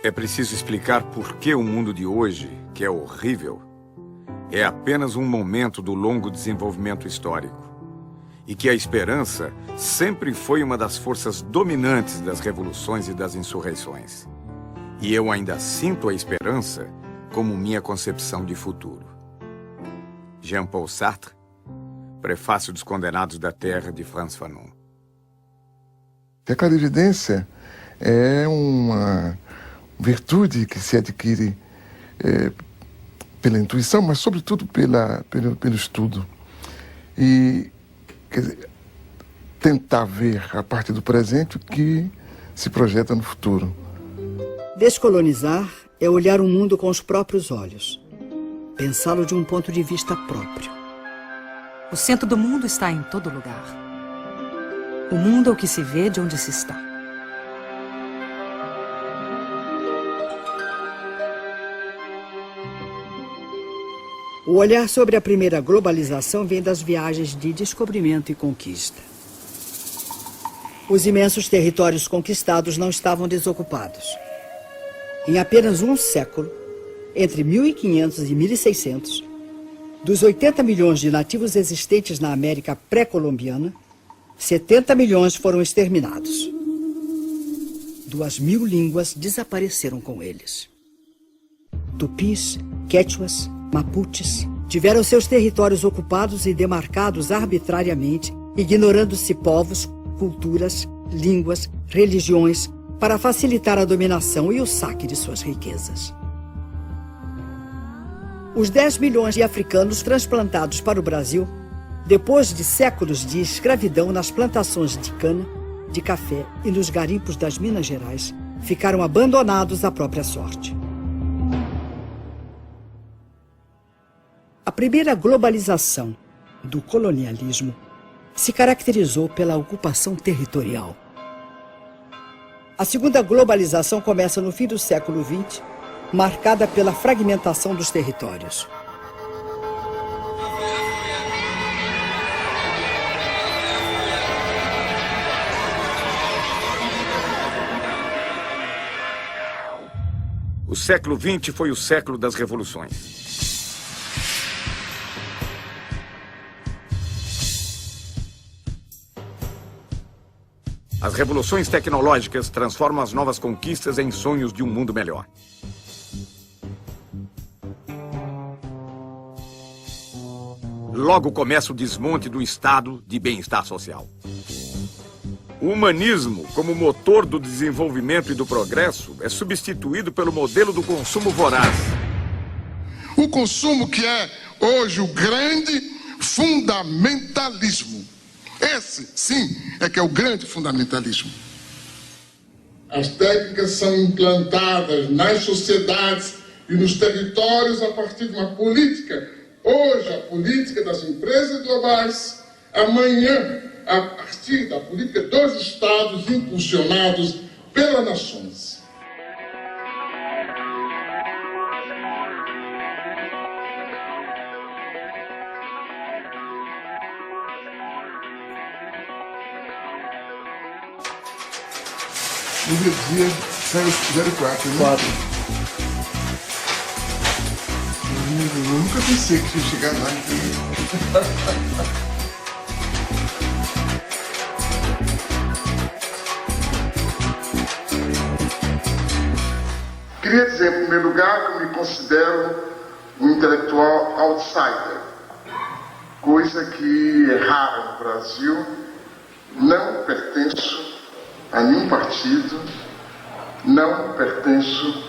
É preciso explicar por que o mundo de hoje, que é horrível, é apenas um momento do longo desenvolvimento histórico. E que a esperança sempre foi uma das forças dominantes das revoluções e das insurreições. E eu ainda sinto a esperança como minha concepção de futuro. Jean-Paul Sartre, Prefácio dos Condenados da Terra, de Frantz Fanon. A clarividência é uma virtude que se adquire pela intuição, mas sobretudo pelo estudo. E quer dizer, tentar ver a partir do presente o que se projeta no futuro. Descolonizar é olhar o mundo com os próprios olhos, pensá-lo de um ponto de vista próprio. O centro do mundo está em todo lugar. O mundo é o que se vê de onde se está. O olhar sobre a primeira globalização vem das viagens de descobrimento e conquista. Os imensos territórios conquistados não estavam desocupados. Em apenas um século, entre 1500 e 1600, dos 80 milhões de nativos existentes na América pré-colombiana, 70 milhões foram exterminados. 2.000 línguas desapareceram com eles. Tupis, quechuas, mapuches tiveram seus territórios ocupados e demarcados arbitrariamente, ignorando-se povos, culturas, línguas, religiões, para facilitar a dominação e o saque de suas riquezas. Os 10 milhões de africanos transplantados para o Brasil, depois de séculos de escravidão nas plantações de cana, de café e nos garimpos das Minas Gerais, ficaram abandonados à própria sorte. A primeira globalização do colonialismo se caracterizou pela ocupação territorial. A segunda globalização começa no fim do século XX, marcada pela fragmentação dos territórios. O século XX foi o século das revoluções. As revoluções tecnológicas transformam as novas conquistas em sonhos de um mundo melhor. Logo começa o desmonte do estado de bem-estar social. O humanismo, como motor do desenvolvimento e do progresso, é substituído pelo modelo do consumo voraz. O consumo que é hoje o grande fundamentalismo. Esse, sim, é que é o grande fundamentalismo. As técnicas são implantadas nas sociedades e nos territórios a partir de uma política. Hoje, a política das empresas globais. Amanhã, a partir da política dos Estados impulsionados pelas nações. No dia 04, né? 4. Eu nunca pensei que ia chegar lá. Queria dizer, em primeiro lugar, que eu me considero um intelectual outsider, coisa que é rara no Brasil. Não pertenço a nenhum partido, não pertenço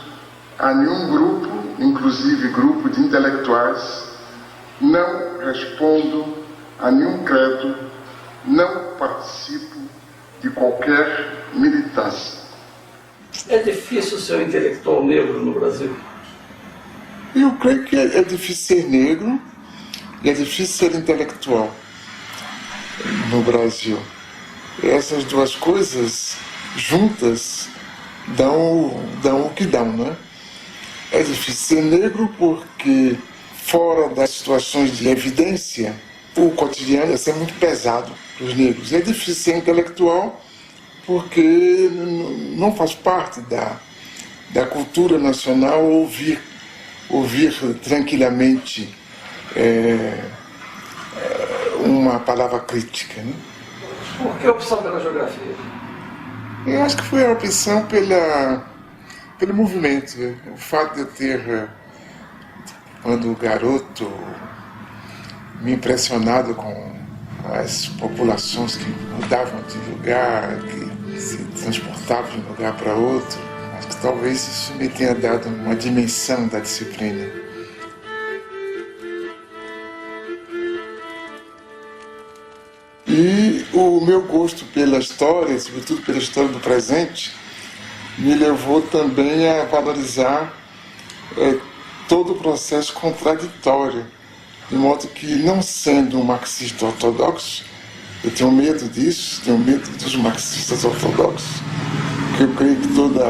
a nenhum grupo, inclusive grupo de intelectuais, não respondo a nenhum credo, não participo de qualquer militância. É difícil ser um intelectual negro no Brasil? Eu creio que é difícil ser negro e é difícil ser intelectual no Brasil. Essas duas coisas juntas dão o que dão, né? É difícil ser negro porque, fora das situações de evidência, o cotidiano ia ser muito pesado para os negros. É difícil ser intelectual porque não faz parte da cultura nacional ouvir tranquilamente uma palavra crítica, né? Por que a opção pela geografia? Eu acho que foi a opção pelo movimento. O fato de eu ter, quando garoto, me impressionado com as populações que mudavam de lugar, que se transportavam de um lugar para outro. Acho que talvez isso me tenha dado uma dimensão da disciplina. E o meu gosto pela história, sobretudo pela história do presente, me levou também a valorizar todo o processo contraditório. De modo que, não sendo um marxista ortodoxo, eu tenho medo disso, tenho medo dos marxistas ortodoxos, porque eu creio que toda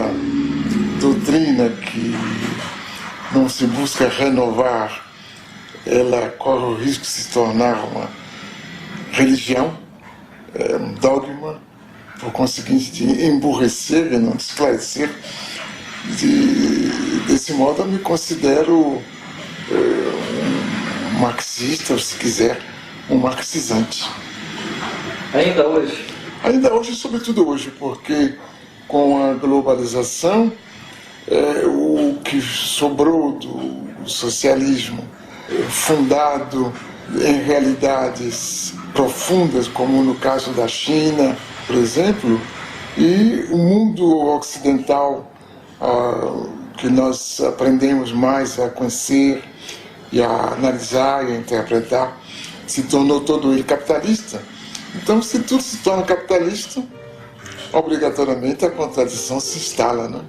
doutrina que não se busca renovar, ela corre o risco de se tornar uma religião, um dogma, por conseguinte de emburrecer e não de esclarecer. Desse modo eu me considero um marxista, ou se quiser, um marxizante. Ainda hoje? Ainda hoje, sobretudo hoje, porque com a globalização, o que sobrou do socialismo, fundado em realidades profundas, como no caso da China, por exemplo, e o mundo ocidental, que nós aprendemos mais a conhecer e a analisar e a interpretar, se tornou todo ele capitalista. Então, se tudo se torna capitalista, obrigatoriamente a contradição se instala, né?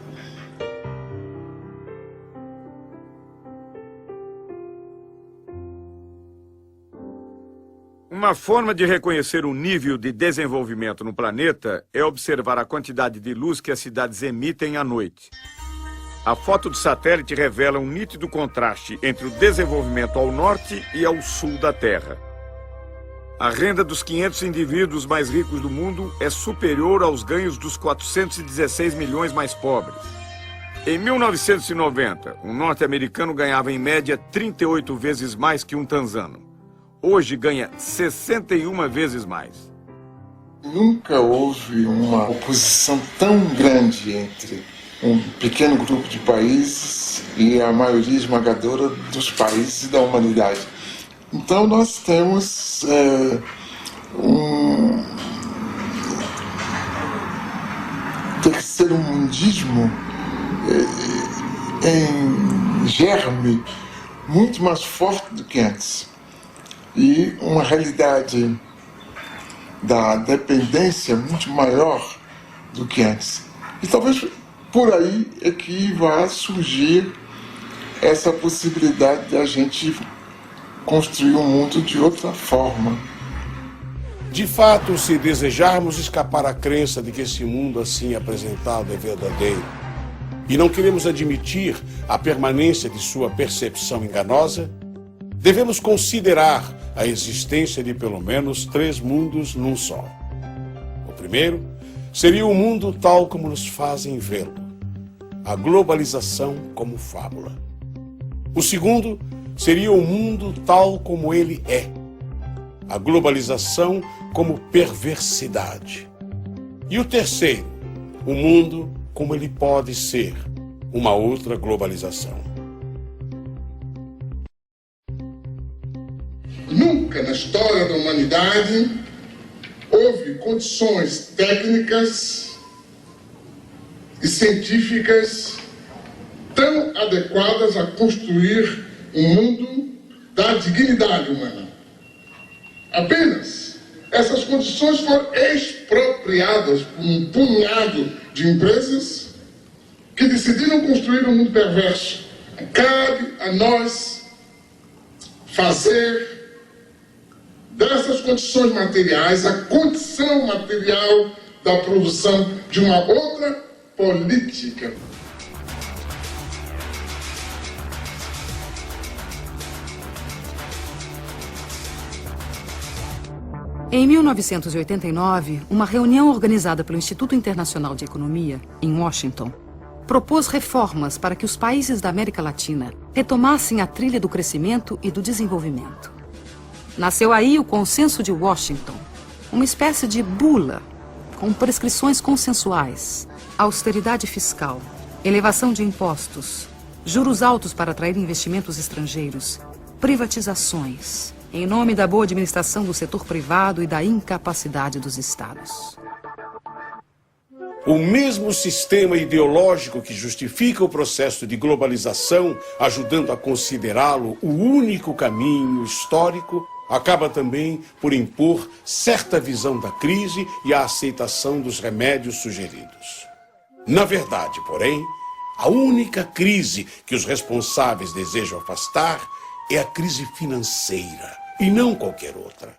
Uma forma de reconhecer o nível de desenvolvimento no planeta é observar a quantidade de luz que as cidades emitem à noite. A foto de satélite revela um nítido contraste entre o desenvolvimento ao norte e ao sul da Terra. A renda dos 500 indivíduos mais ricos do mundo é superior aos ganhos dos 416 milhões mais pobres. Em 1990, um norte-americano ganhava em média 38 vezes mais que um tanzano. Hoje ganha 61 vezes mais. Nunca houve uma oposição tão grande entre um pequeno grupo de países e a maioria esmagadora dos países da humanidade. Então nós temos um terceiro-mundismo em germe muito mais forte do que antes. E uma realidade da dependência muito maior do que antes. E talvez por aí é que vai surgir essa possibilidade de a gente construir um mundo de outra forma. De fato, se desejarmos escapar à crença de que esse mundo assim apresentado é verdadeiro, e não queremos admitir a permanência de sua percepção enganosa, devemos considerar a existência de pelo menos 3 mundos num só. O primeiro seria o mundo tal como nos fazem vê-lo, a globalização como fábula. O segundo seria o mundo tal como ele é, a globalização como perversidade. E o terceiro, o mundo como ele pode ser, uma outra globalização. Nunca na história da humanidade houve condições técnicas e científicas tão adequadas a construir um mundo da dignidade humana. Apenas essas condições foram expropriadas por um punhado de empresas que decidiram construir um mundo perverso. Cabe a nós fazer dessas condições materiais a condição material da produção de uma outra política. Em 1989, uma reunião organizada pelo Instituto Internacional de Economia, em Washington, propôs reformas para que os países da América Latina retomassem a trilha do crescimento e do desenvolvimento. Nasceu aí o Consenso de Washington, uma espécie de bula com prescrições consensuais, austeridade fiscal, elevação de impostos, juros altos para atrair investimentos estrangeiros, privatizações, em nome da boa administração do setor privado e da incapacidade dos estados. O mesmo sistema ideológico que justifica o processo de globalização, ajudando a considerá-lo o único caminho histórico, acaba também por impor certa visão da crise e a aceitação dos remédios sugeridos. Na verdade, porém, a única crise que os responsáveis desejam afastar é a crise financeira, e não qualquer outra.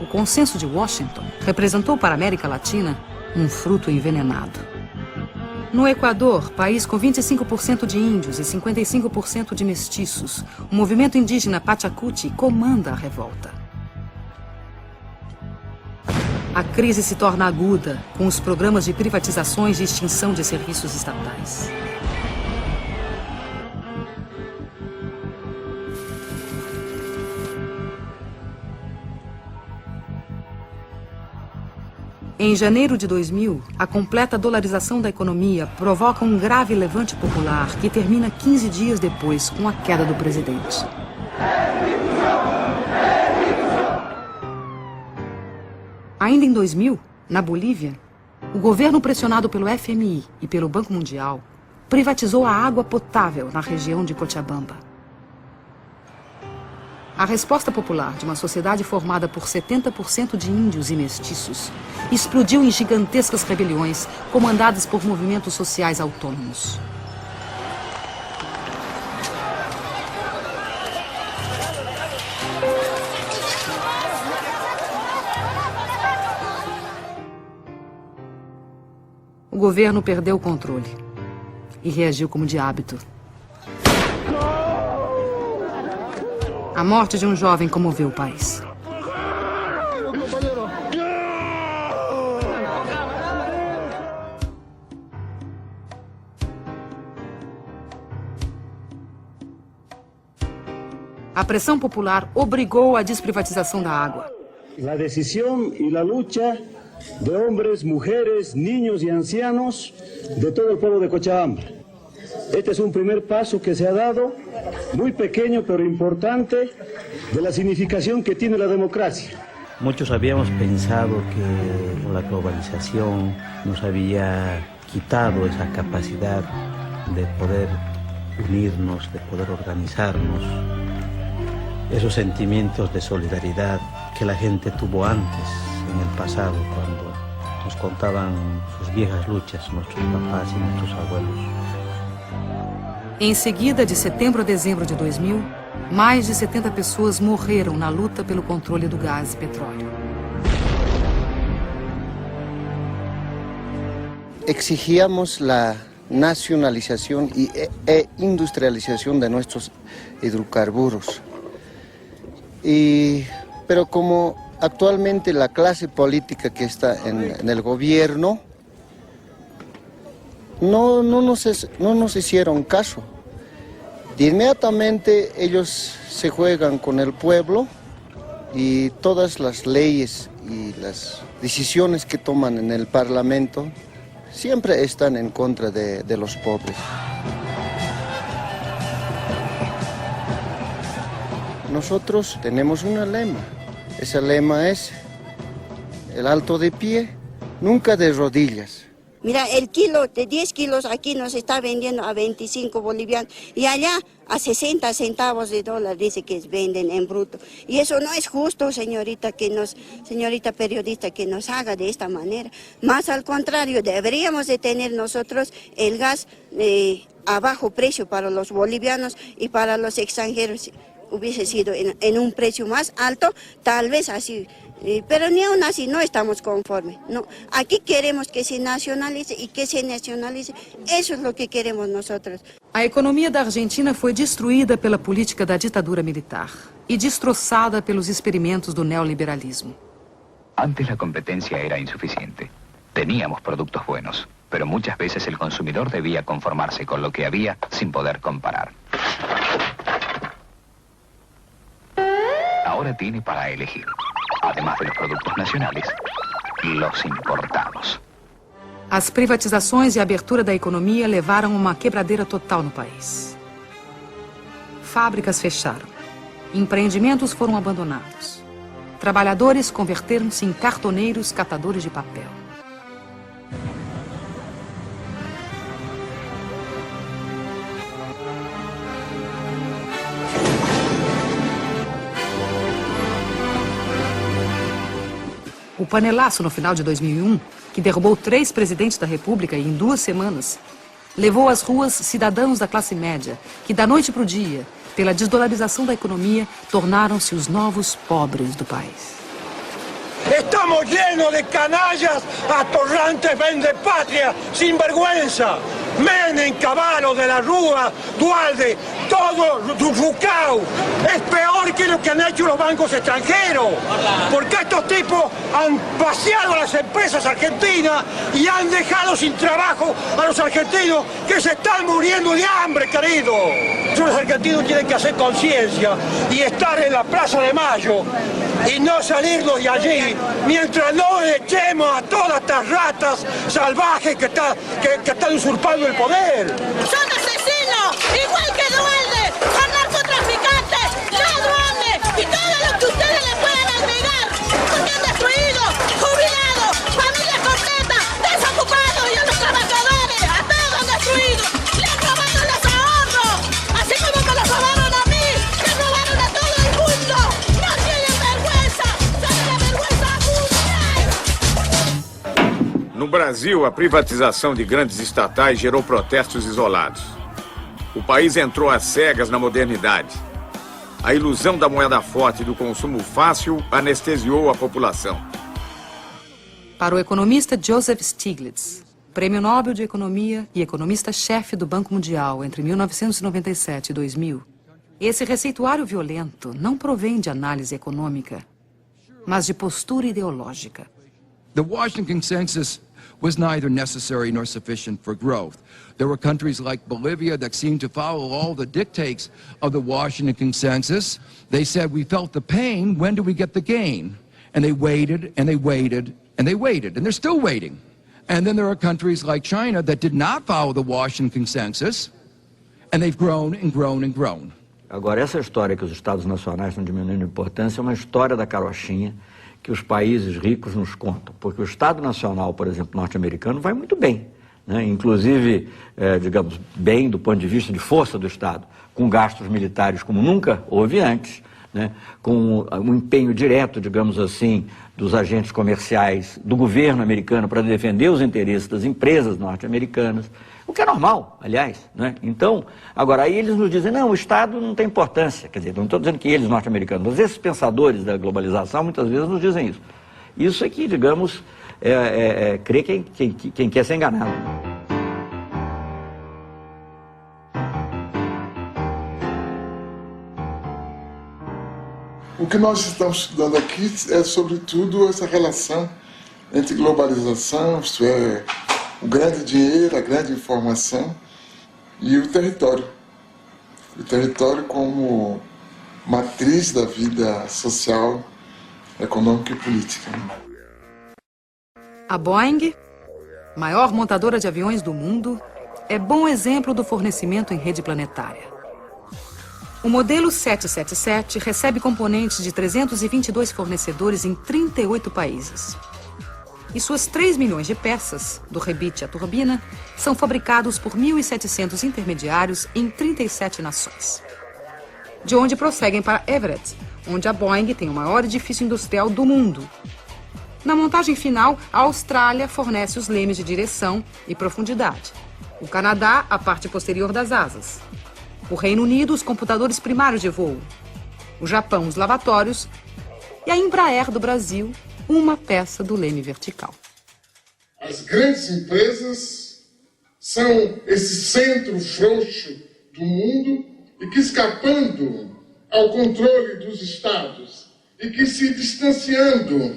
O Consenso de Washington representou para a América Latina um fruto envenenado. No Equador, país com 25% de índios e 55% de mestiços, o movimento indígena Pachacuti comanda a revolta. A crise se torna aguda com os programas de privatizações e extinção de serviços estatais. Em janeiro de 2000, a completa dolarização da economia provoca um grave levante popular que termina 15 dias depois com a queda do presidente. Ainda em 2000, na Bolívia, o governo pressionado pelo FMI e pelo Banco Mundial privatizou a água potável na região de Cochabamba. A resposta popular de uma sociedade formada por 70% de índios e mestiços explodiu em gigantescas rebeliões comandadas por movimentos sociais autônomos. O governo perdeu o controle e reagiu como de hábito. A morte de um jovem comoveu o país. A pressão popular obrigou a desprivatização da água. A decisão e a luta de homens, mulheres, niños e ancianos de todo o povo de Cochabamba. Este es un primer paso que se ha dado, muy pequeño pero importante, de la significación que tiene la democracia. Muchos habíamos pensado que la globalización nos había quitado esa capacidad de poder unirnos, de poder organizarnos, esos sentimientos de solidaridad que la gente tuvo antes, en el pasado, cuando nos contaban sus viejas luchas, nuestros papás y nuestros abuelos. Em seguida, de setembro a dezembro de 2000, mais de 70 pessoas morreram na luta pelo controle do gás e petróleo. Exigíamos la nacionalización e industrialización de nuestros hidrocarburos. Pero como actualmente la clase política que está en el gobierno no nos hicieron caso. De inmediatamente ellos se juegan con el pueblo y todas las leyes y las decisiones que toman en el Parlamento siempre están en contra de los pobres. Nosotros tenemos un lema. Ese lema es el alto de pie, nunca de rodillas. Mira, el kilo de 10 kilos aquí nos está vendiendo a 25 bolivianos y allá a 60 centavos de dólar dice que venden en bruto. Y eso no es justo, señorita periodista, que nos haga de esta manera. Más al contrario, deberíamos de tener nosotros el gas a bajo precio para los bolivianos y para los extranjeros. Hubiese sido en un precio más alto, tal vez así. Pero ni aún así no estamos conformes. No. Aquí queremos que se nacionalice y que se nacionalice. Eso es lo que queremos nosotros. A economia da Argentina foi destruída pela política da ditadura militar e destroçada pelos experimentos do neoliberalismo. Antes la competencia era insuficiente. Teníamos productos buenos. pero muchas veces el consumidor debía conformarse con lo que había sin poder comparar. Ahora tiene para elegir, además de los productos nacionales, los importados. As privatizações e a abertura da economia levaram a uma quebradeira total no país. Fábricas fecharam. Empreendimentos foram abandonados. Trabalhadores converteram-se em cartoneiros catadores de papel. O panelaço no final de 2001, que derrubou 3 presidentes da República em 2 semanas, levou às ruas cidadãos da classe média, que da noite para o dia, pela desdolarização da economia, tornaram-se os novos pobres do país. Estamos llenos de canallas, atorrantes vendepatria, sinvergüenza. Menem, Cavallo, de la Rúa, Dualde, todo Rucao. Es peor que lo que han hecho los bancos extranjeros. Porque estos tipos han vaciado las empresas argentinas y han dejado sin trabajo a los argentinos que se están muriendo de hambre, querido. Los argentinos tienen que hacer conciencia y estar en la Plaza de Mayo y no salirnos de allí mientras no echemos a todas estas ratas salvajes que están usurpando el poder. Son asesinos, igual que Dualde, son narcotraficantes, ladrones y todo lo que ustedes le puedan agregar, porque han destruido jubilados, familias completas, desocupados y a los trabajadores, a todos han destruido, le han robado los ahorros, así como me los robaron a mí, le robaron a todo el mundo, no tienen vergüenza, son la vergüenza mundial. No Brasil, a privatização de grandes estatais gerou protestos isolados. O país entrou às cegas na modernidade. A ilusão da moeda forte e do consumo fácil anestesiou a população. Para o economista Joseph Stiglitz, Prêmio Nobel de Economia e economista-chefe do Banco Mundial entre 1997 e 2000, esse receituário violento não provém de análise econômica, mas de postura ideológica. The Washington Consensus was neither necessary nor sufficient for growth. There were countries like Bolivia that seemed to follow all the dictates of the Washington Consensus. They said, we felt the pain, when do we get the gain? And they waited, and they waited, and they waited, and they're still waiting. And then there are countries like China that did not follow the Washington Consensus, and they've grown and grown and grown. Agora, essa história que os Estados Nacionais estão diminuindo a importância é uma história da carochinha que os países ricos nos contam, porque o Estado Nacional, por exemplo, norte-americano, vai muito bem, né? Inclusive, digamos, bem do ponto de vista de força do Estado, com gastos militares como nunca houve antes, né? Com um empenho direto, digamos assim, dos agentes comerciais do governo americano para defender os interesses das empresas norte-americanas, o que é normal, aliás, né? Então, agora aí eles nos dizem, não, o Estado não tem importância, quer dizer, não estou dizendo que eles norte-americanos, mas esses pensadores da globalização muitas vezes nos dizem isso. Isso é que, digamos, crê quem quer ser enganado. O que nós estamos estudando aqui é, sobretudo, essa relação entre globalização, isto é, o grande dinheiro, a grande informação e o território. O território como matriz da vida social, econômica e política. A Boeing, maior montadora de aviões do mundo, é bom exemplo do fornecimento em rede planetária. O modelo 777 recebe componentes de 322 fornecedores em 38 países. E suas 3 milhões de peças, do rebite à turbina, são fabricados por 1.700 intermediários em 37 nações. De onde prosseguem para Everett, onde a Boeing tem o maior edifício industrial do mundo. Na montagem final, a Austrália fornece os lemes de direção e profundidade. O Canadá, a parte posterior das asas. O Reino Unido, os computadores primários de voo. O Japão, os lavatórios. E a Embraer do Brasil, uma peça do leme vertical. As grandes empresas são esse centro frouxo do mundo e que, escapando ao controle dos estados e que se distanciando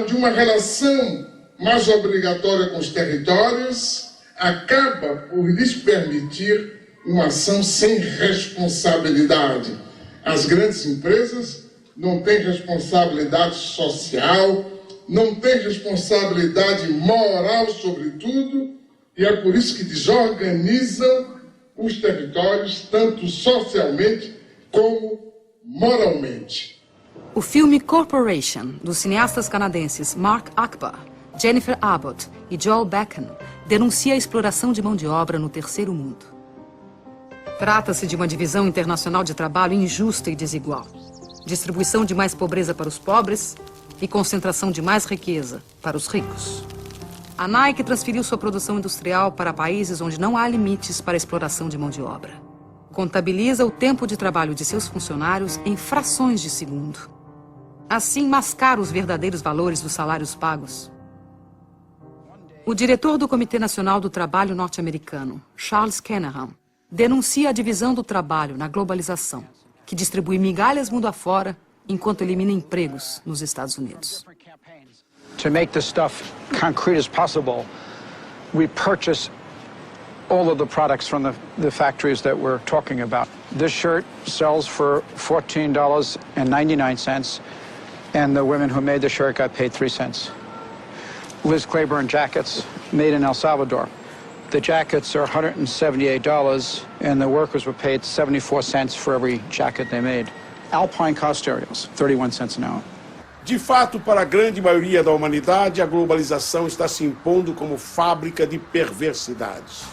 de uma relação mais obrigatória com os territórios, acaba por lhes permitir uma ação sem responsabilidade. As grandes empresas não têm responsabilidade social, não têm responsabilidade moral, sobretudo, e é por isso que desorganizam os territórios, tanto socialmente como moralmente. O filme Corporation, dos cineastas canadenses Mark Akbar, Jennifer Abbott e Joel Beckham, denuncia a exploração de mão de obra no terceiro mundo. Trata-se de uma divisão internacional de trabalho injusta e desigual. Distribuição de mais pobreza para os pobres e concentração de mais riqueza para os ricos. A Nike transferiu sua produção industrial para países onde não há limites para a exploração de mão de obra. Contabiliza o tempo de trabalho de seus funcionários em frações de segundo. Assim, mascara os verdadeiros valores dos salários pagos. O diretor do Comitê Nacional do Trabalho norte-americano, Charles Kenahan, denuncia a divisão do trabalho na globalização, que distribui migalhas mundo afora enquanto elimina empregos nos Estados Unidos. To make this stuff concrete as possible, we purchase all of the products from the factories that we're talking about. This shirt sells for $14.99, and the women who made the shirt got paid 3 cents. Liz Claiborne jackets made in El Salvador. The jackets are $178, and the workers were paid 74 cents for every jacket they made. Alpine car stereos, 31 cents an hour. De fato, para a grande maioria da humanidade, a globalização está se impondo como fábrica de perversidades.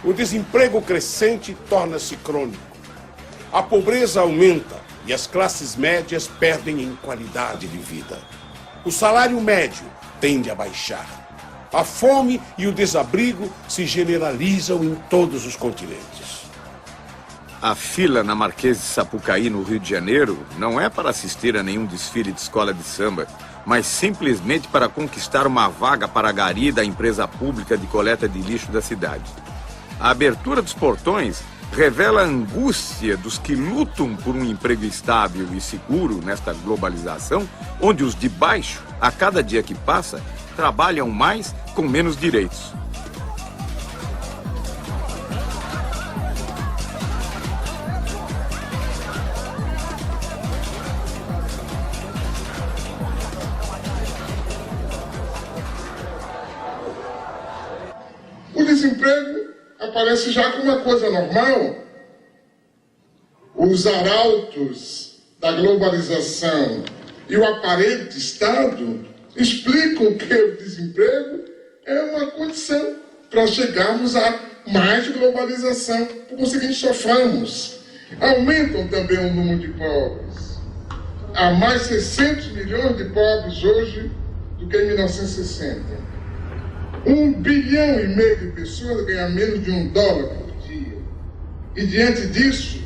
O desemprego crescente torna-se crônico. A pobreza aumenta e as classes médias perdem em qualidade de vida. O salário médio tende a baixar. A fome e o desabrigo se generalizam em todos os continentes. A fila na Marquês de Sapucaí, no Rio de Janeiro, não é para assistir a nenhum desfile de escola de samba, mas simplesmente para conquistar uma vaga para a gari da empresa pública de coleta de lixo da cidade. A abertura dos portões revela a angústia dos que lutam por um emprego estável e seguro nesta globalização, onde os de baixo, a cada dia que passa, trabalham mais com menos direitos. O desemprego aparece já como uma coisa normal. Os arautos da globalização e o aparente Estado explicam que o desemprego é uma condição para chegarmos a mais globalização. Por conseguinte, soframos. Aumentam também o número de pobres. Há mais 600 milhões de pobres hoje do que em 1960. 1,5 bilhão de pessoas ganham menos de $1 por dia. E diante disso,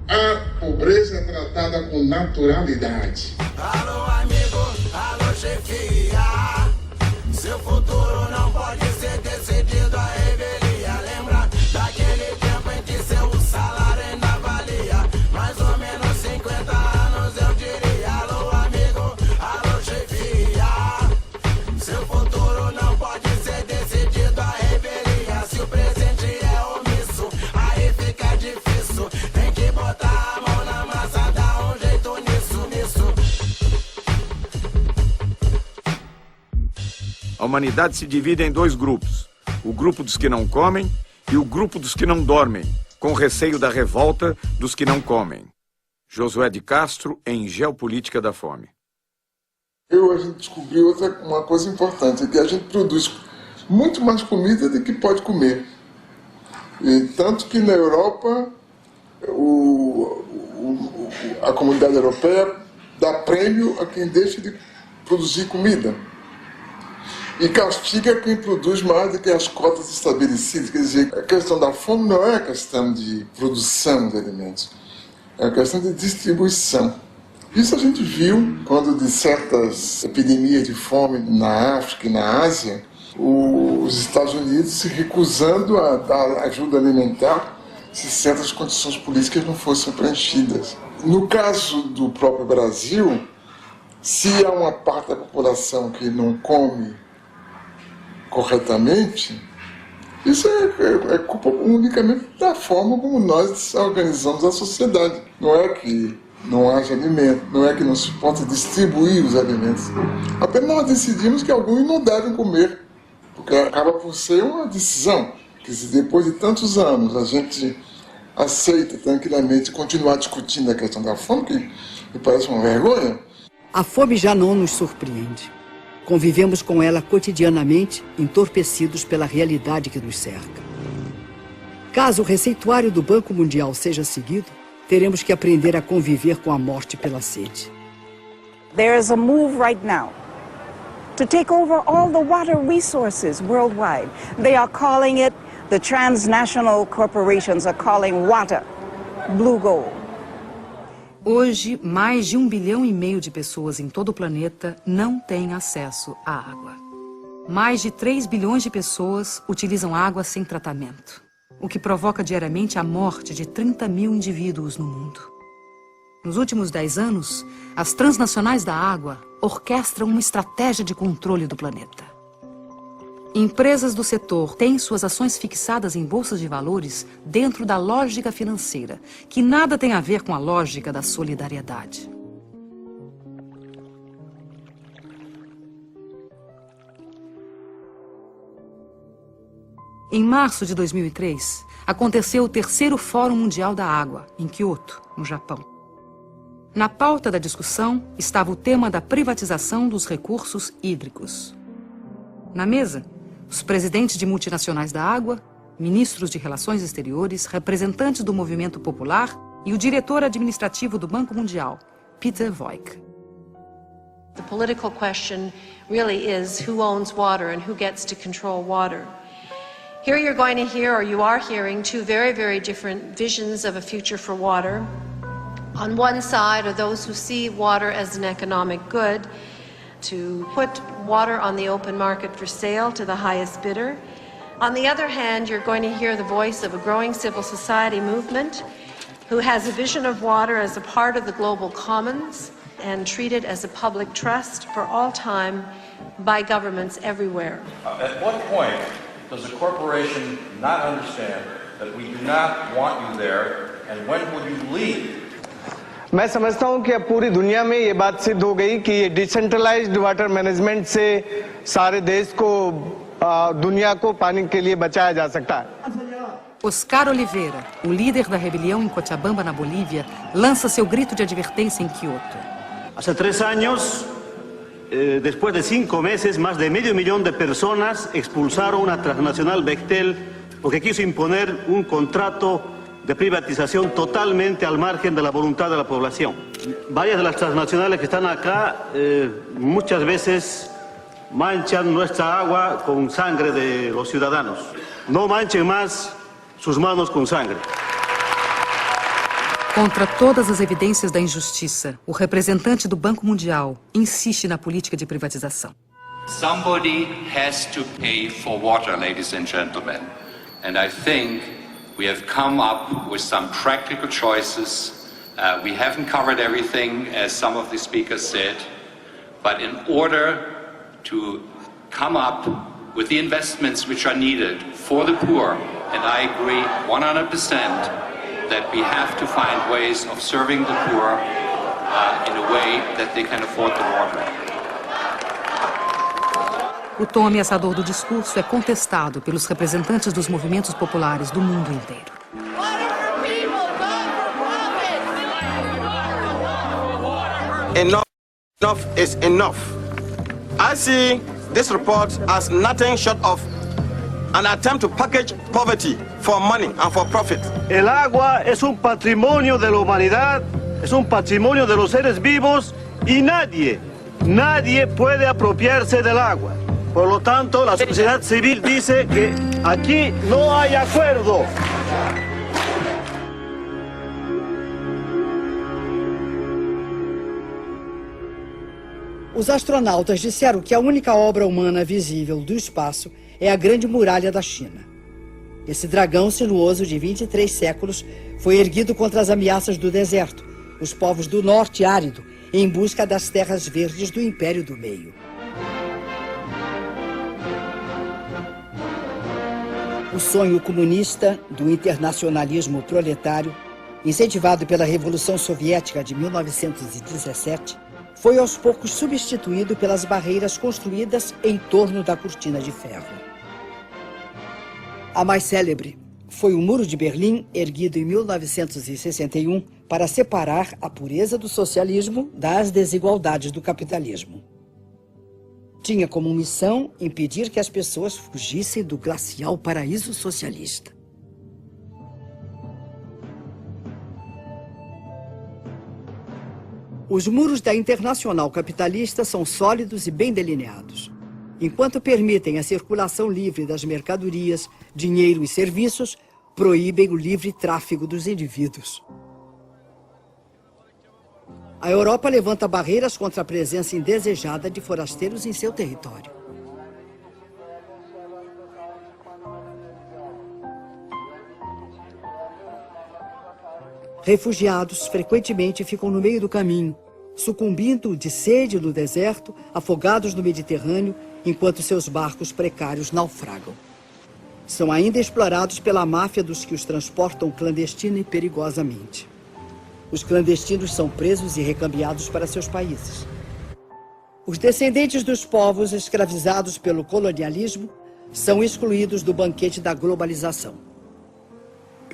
a pobreza é tratada com naturalidade. Alô, amigo, alô, chefia. Seu futuro não pode ser decidido à revelia. Lembra daquele tempo em que seu salário ainda valia mais ou menos 50 anos, eu diria. Alô, amigo, alô, chefia. Seu futuro não pode ser decidido à revelia. Se o presente é omisso, aí fica difícil. Tem que botar a mão na massa, dar um jeito nisso. A humanidade se divide em 2 grupos. O grupo dos que não comem e o grupo dos que não dormem, com receio da revolta dos que não comem. Josué de Castro, em Geopolítica da Fome. A gente descobriu uma coisa importante, que a gente produz muito mais comida do que pode comer. E tanto que na Europa, a comunidade europeia dá prêmio a quem deixa de produzir comida. E castiga quem produz mais do que as cotas estabelecidas. Quer dizer, a questão da fome não é a questão de produção de alimentos, é a questão de distribuição. Isso a gente viu quando de certas epidemias de fome na África e na Ásia, os Estados Unidos se recusando a dar ajuda alimentar se certas condições políticas não fossem preenchidas. No caso do próprio Brasil, se há uma parte da população que não come corretamente, Isso é culpa unicamente da forma como nós organizamos a sociedade. Não é que não haja alimento, não é que não se possa distribuir os alimentos. Apenas nós decidimos que alguns não devem comer, porque acaba por ser uma decisão, que se depois de tantos anos a gente aceita tranquilamente continuar discutindo a questão da fome, que me parece uma vergonha. A fome já não nos surpreende. Convivemos com ela cotidianamente, entorpecidos pela realidade que nos cerca. Caso o receituário do Banco Mundial seja seguido, teremos que aprender a conviver com a morte pela sede. There is a move right now to take over all the water resources worldwide. They are calling it, the transnational corporations are calling water blue gold. Hoje, mais de 1,5 bilhão de pessoas em todo o planeta não têm acesso à água. Mais de 3 bilhões de pessoas utilizam água sem tratamento, o que provoca diariamente a morte de 30 mil indivíduos no mundo. Nos últimos 10 anos, as transnacionais da água orquestram uma estratégia de controle do planeta. Empresas do setor têm suas ações fixadas em bolsas de valores dentro da lógica financeira, que nada tem a ver com a lógica da solidariedade. Em março de 2003, aconteceu o 3º Fórum Mundial da Água, em Kyoto, no Japão. Na pauta da discussão estava o tema da privatização dos recursos hídricos. Na mesa, os presidentes de multinacionais da água, ministros de relações exteriores, representantes do movimento popular e o diretor administrativo do Banco Mundial, Peter Voigt. The political question really is who owns water and who gets to control water. Here you're going to hear, or you are hearing, two very, very different visions of a future for water. On one side are those who see water as an economic good, to put water on the open market for sale to the highest bidder. On the other hand, you're going to hear the voice of a growing civil society movement who has a vision of water as a part of the global commons and treated as a public trust for all time by governments everywhere. At what point does a corporation not understand that we do not want you there, and when will you leave? मैं समझता हूं कि अब पूरी दुनिया में ये बात सिद्ध हो गई कि ये डिसेंट्रलाइज्ड वाटर मैनेजमेंट से सारे देश को दुनिया को पानी के लिए बचाया जा सकता है. Oscar Oliveira, o líder da rebelião em Cochabamba, na Bolívia, lança seu grito de advertência em Kyoto. Hace 3 años, después de 5 meses, más de medio millón de personas expulsaron a transnacional Bechtel porque quiso imponer un contrato de privatización totalmente al margen de la voluntad de la población. Varias de las transnacionales que están acá muchas veces manchan nuestra agua con sangre de los ciudadanos. No manchen más sus manos com sangre. Contra todas as evidências da injustiça, o representante do Banco Mundial insiste na política de privatização. Somebody has to pay for water, ladies and gentlemen. And I think we have come up with some practical choices. We haven't covered everything, as some of the speakers said. But in order to come up with the investments which are needed for the poor, and I agree 100% that we have to find ways of serving the poor in a way that they can afford the water. O tom ameaçador do discurso é contestado pelos representantes dos movimentos populares do mundo inteiro. Enough is enough. I see this report as nothing short of an attempt to package poverty for money and for profit. El agua es un patrimonio de la humanidad, es un patrimonio de los seres vivos y nadie puede apropiarse del agua. Por lo tanto, la sociedad civil dice que aquí no hay acuerdo. Os astronautas disseram que a única obra humana visível do espaço é a Grande Muralha da China. Esse dragão sinuoso de 23 séculos foi erguido contra as ameaças do deserto, os povos do norte árido, em busca das terras verdes do Império do Meio. O sonho comunista do internacionalismo proletário, incentivado pela Revolução Soviética de 1917, foi aos poucos substituído pelas barreiras construídas em torno da cortina de ferro. A mais célebre foi o Muro de Berlim, erguido em 1961 para separar a pureza do socialismo das desigualdades do capitalismo. Tinha como missão impedir que as pessoas fugissem do glacial paraíso socialista. Os muros da Internacional Capitalista são sólidos e bem delineados. Enquanto permitem a circulação livre das mercadorias, dinheiro e serviços, proíbem o livre tráfego dos indivíduos. A Europa levanta barreiras contra a presença indesejada de forasteiros em seu território. Refugiados frequentemente ficam no meio do caminho, sucumbindo de sede no deserto, afogados no Mediterrâneo, enquanto seus barcos precários naufragam. São ainda explorados pela máfia dos que os transportam clandestina e perigosamente. Os clandestinos são presos e recambiados para seus países. Os descendentes dos povos escravizados pelo colonialismo são excluídos do banquete da globalização.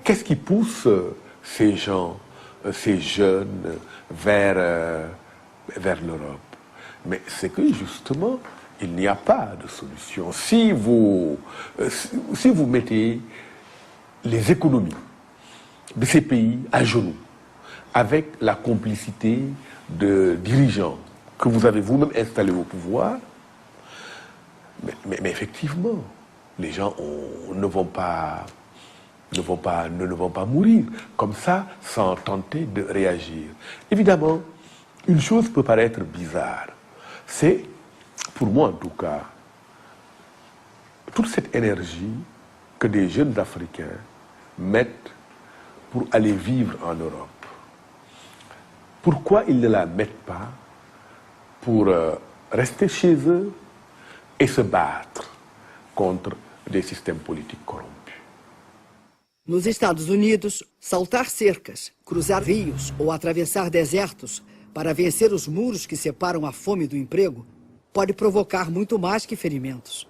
Qu'est-ce qui pousse ces gens, ces jeunes vers l'Europe? Mais c'est que justement, il n'y a pas de solution. Si vous mettez les économies de ces pays à genoux, avec la complicité de dirigeants que vous avez vous-même installés au pouvoir, mais effectivement, les gens ne vont pas mourir comme ça sans tenter de réagir. Évidemment, une chose peut paraître bizarre. C'est, pour moi en tout cas, toute cette énergie que des jeunes Africains mettent pour aller vivre en Europe. Pourquoi ils ne la mettent pas pour rester chez eux et se battre contre des systèmes politiques corrompus? Nos Estados Unidos, saltar cercas, cruzar rios ou atravessar desertos para vencer os muros que separam a fome do emprego pode provocar muito mais que ferimentos.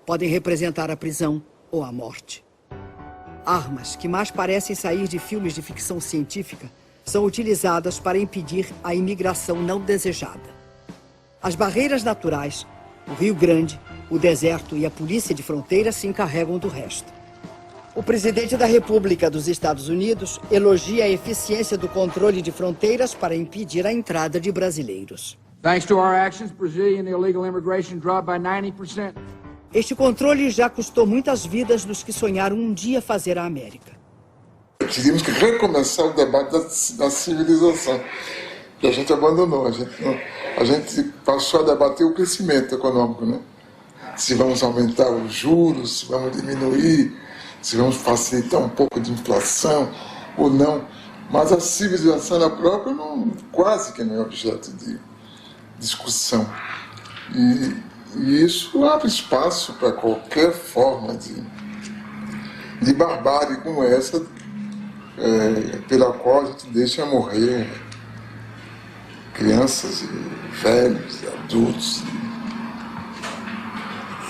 Podem representar a prisão ou a morte. Armas que mais parecem sair de filmes de ficção científica são utilizadas para impedir a imigração não desejada. As barreiras naturais, o Rio Grande, o deserto e a polícia de fronteira se encarregam do resto. O presidente da República dos Estados Unidos elogia a eficiência do controle de fronteiras para impedir a entrada de brasileiros. Thanks to our actions, Brazilian illegal immigration dropped by 90%. Este controle já custou muitas vidas dos que sonharam um dia fazer a América. Teríamos que recomeçar o debate da civilização, que a gente abandonou. A gente passou a debater o crescimento econômico, né? Se vamos aumentar os juros, se vamos diminuir, se vamos facilitar um pouco de inflação ou não. Mas a civilização na própria quase que não é objeto de discussão. E isso abre espaço para qualquer forma de barbárie como essa, pela qual a gente deixa morrer crianças, e velhos, e adultos,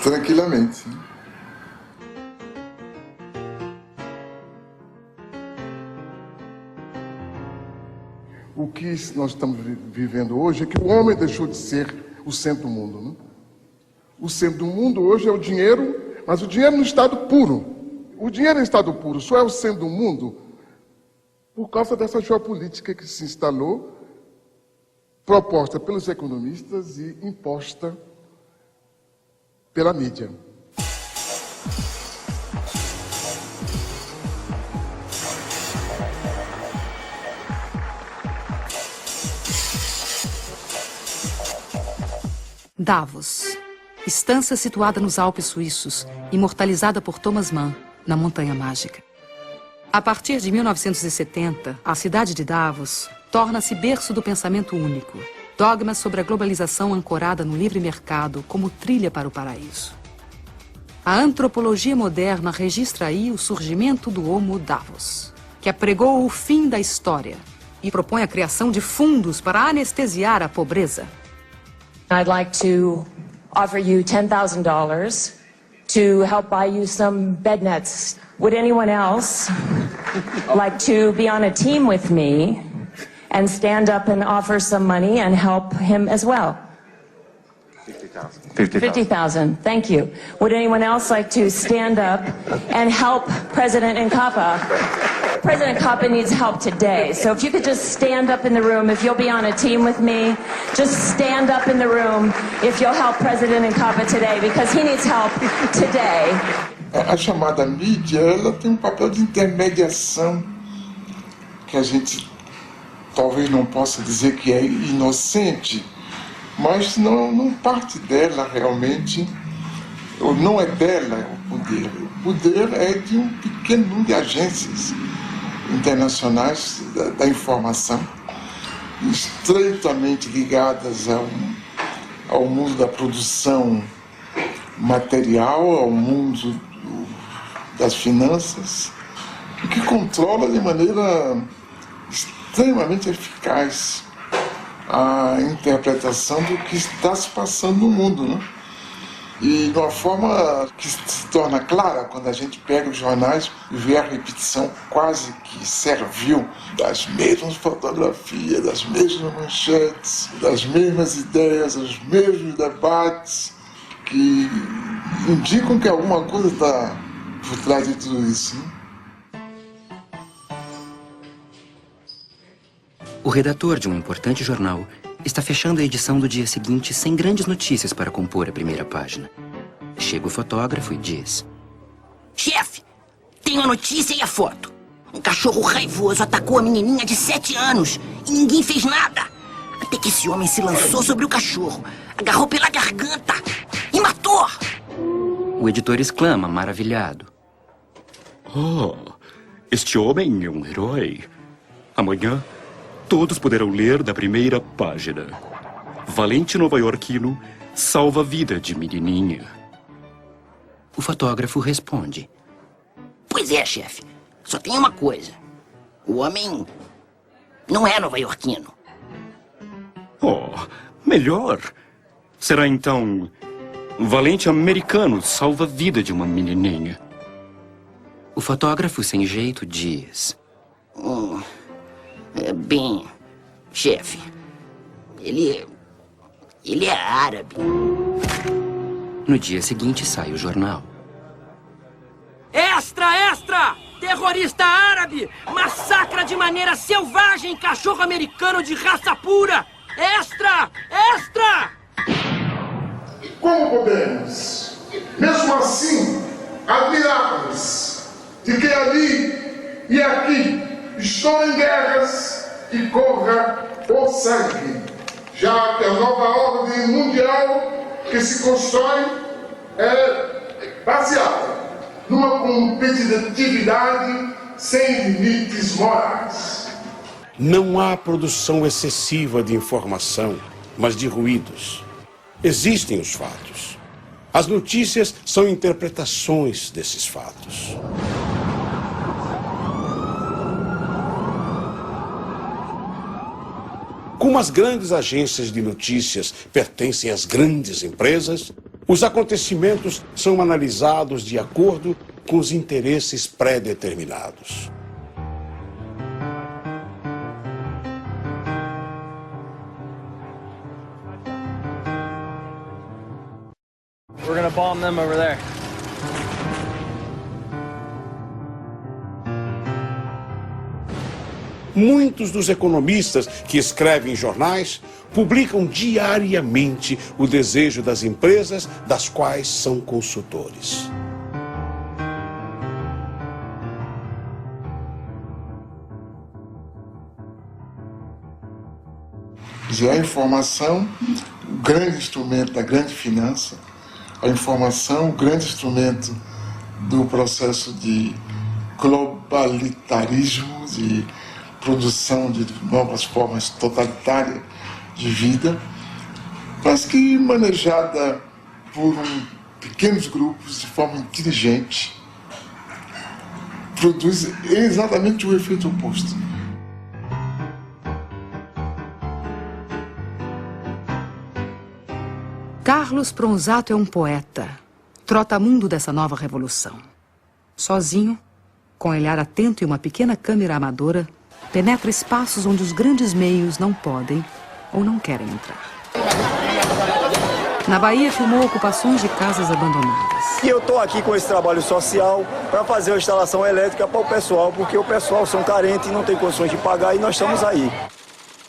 tranquilamente. O que nós estamos vivendo hoje é que o homem deixou de ser o centro do mundo, né? O centro do mundo hoje é o dinheiro, mas o dinheiro no estado puro. O dinheiro em estado puro só é o centro do mundo por causa dessa geopolítica que se instalou, proposta pelos economistas e imposta pela mídia. Davos, estância situada nos Alpes suíços, imortalizada por Thomas Mann, na Montanha Mágica. A partir de 1970, a cidade de Davos torna-se berço do pensamento único, dogma sobre a globalização ancorada no livre mercado como trilha para o paraíso. A antropologia moderna registra aí o surgimento do Homo Davos, que apregou o fim da história e propõe a criação de fundos para anestesiar a pobreza. I'd like to offer you $10,000 to help buy you some bed nets. Would anyone else like to be on a team with me and stand up and offer some money and help him as well? 50,000. Thank you. Would anyone else like to stand up and help President Nkapa? President Nkapa needs help today. So if you could just stand up in the room, if you'll be on a team with me, just stand up in the room if you'll help President Nkapa today, because he needs help today. A chamada mídia, ela tem um papel de intermediação que a gente talvez não possa dizer que é inocente, mas não parte dela realmente, ou não é dela o poder. O poder é de um pequeno número de agências internacionais da informação, estreitamente ligadas ao mundo da produção material, ao mundo das finanças, que controla de maneira extremamente eficaz a interpretação do que está se passando no mundo, né? E de uma forma que se torna clara quando a gente pega os jornais e vê a repetição quase que servil das mesmas fotografias, das mesmas manchetes, das mesmas ideias, dos mesmos debates, que indicam que alguma coisa está por trás de tudo isso, né? O redator de um importante jornal está fechando a edição do dia seguinte sem grandes notícias para compor a primeira página. Chega o fotógrafo e diz: Chefe, tenho a notícia e a foto. Um cachorro raivoso atacou a menininha de 7 anos e ninguém fez nada. Até que esse homem se lançou sobre o cachorro, agarrou pela garganta e matou. O editor exclama, maravilhado: Oh, este homem é um herói. Amanhã todos poderão ler da primeira página: valente nova-iorquino salva a vida de menininha. O fotógrafo responde: Pois é, chefe. Só tem uma coisa. O homem não é nova-iorquino. Oh, melhor. Será então valente americano salva a vida de uma menininha. O fotógrafo sem jeito diz: Bem, chefe, ele é árabe. No dia seguinte sai o jornal. Extra, extra! Terrorista árabe massacra de maneira selvagem cachorro americano de raça pura! Extra, extra! Como podemos, mesmo assim, admirar-nos de que ali e aqui estão em guerras e corra o sangue, já que a nova ordem mundial que se constrói é baseada numa competitividade sem limites morais. Não há produção excessiva de informação, mas de ruídos. Existem os fatos. As notícias são interpretações desses fatos. Como as grandes agências de notícias pertencem às grandes empresas, os acontecimentos são analisados de acordo com os interesses pré-determinados. We're gonna bomb them over there. Muitos dos economistas que escrevem jornais publicam diariamente o desejo das empresas das quais são consultores. A informação, o grande instrumento da grande finança, a informação, o grande instrumento do processo de globalitarismo, de produção de novas formas totalitárias de vida, mas que manejada por um pequenos grupos, de forma inteligente, produz exatamente o efeito oposto. Carlos Pronzato é um poeta, trotamundo dessa nova revolução. Sozinho, com olhar atento e uma pequena câmera amadora, penetra espaços onde os grandes meios não podem ou não querem entrar. Na Bahia, filmou ocupações de casas abandonadas. E eu estou aqui com esse trabalho social para fazer uma instalação elétrica para o pessoal, porque o pessoal são carentes e não tem condições de pagar, e nós estamos aí.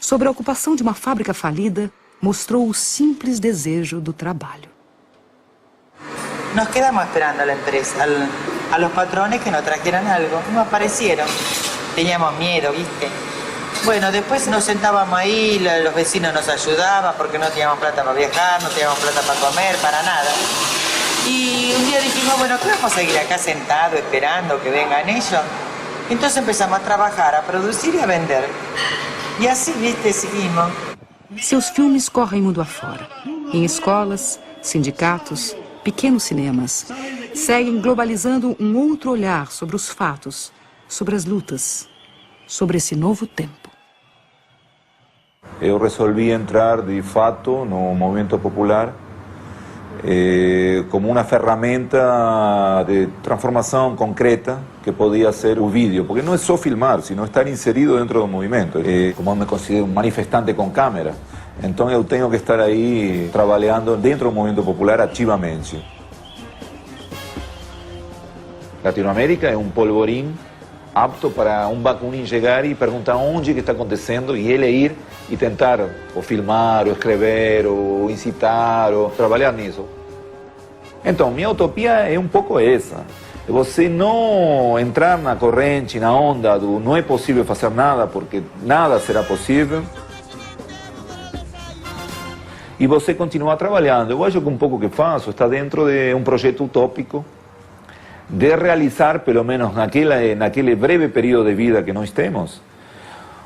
Sobre a ocupação de uma fábrica falida, mostrou o simples desejo do trabalho. Nos quedamos esperando a la empresa, a los patrones que nos trajeran algo. No aparecieron. Teníamos miedo, ¿viste? Bueno, después nos sentábamos ahí, los vecinos nos ayudaban porque no teníamos plata para viajar, no teníamos plata para comer, para nada. Y un día dijimos, bueno, ¿qué vamos a seguir acá sentados esperando que vengan ellos? Entonces empezamos a trabajar, a producir y a vender. Y así, ¿viste? Seguimos. Seus filmes correm mundo afora. Em escolas, sindicatos, pequenos cinemas. Seguem globalizando um outro olhar sobre os fatos, sobre as lutas, sobre esse novo tempo. Eu resolvi entrar de fato no movimento popular como uma ferramenta de transformação concreta que podia ser o vídeo, porque não é só filmar, sino estar inserido dentro do movimento. Como eu me considero um manifestante com câmera, então eu tenho que estar aí trabalhando dentro do movimento popular ativamente. Latinoamérica é um polvorim apto para um Bakunin chegar e perguntar onde que está acontecendo e ele ir e tentar ou filmar, ou escrever, ou incitar, ou trabalhar nisso. Então, minha utopia é um pouco essa. É você não entrar na corrente, na onda do não é possível fazer nada, porque nada será possível. E você continuar trabalhando. Eu acho que um pouco que faço está dentro de um projeto utópico, de realizar, pelo menos naquele breve período de vida que nós temos,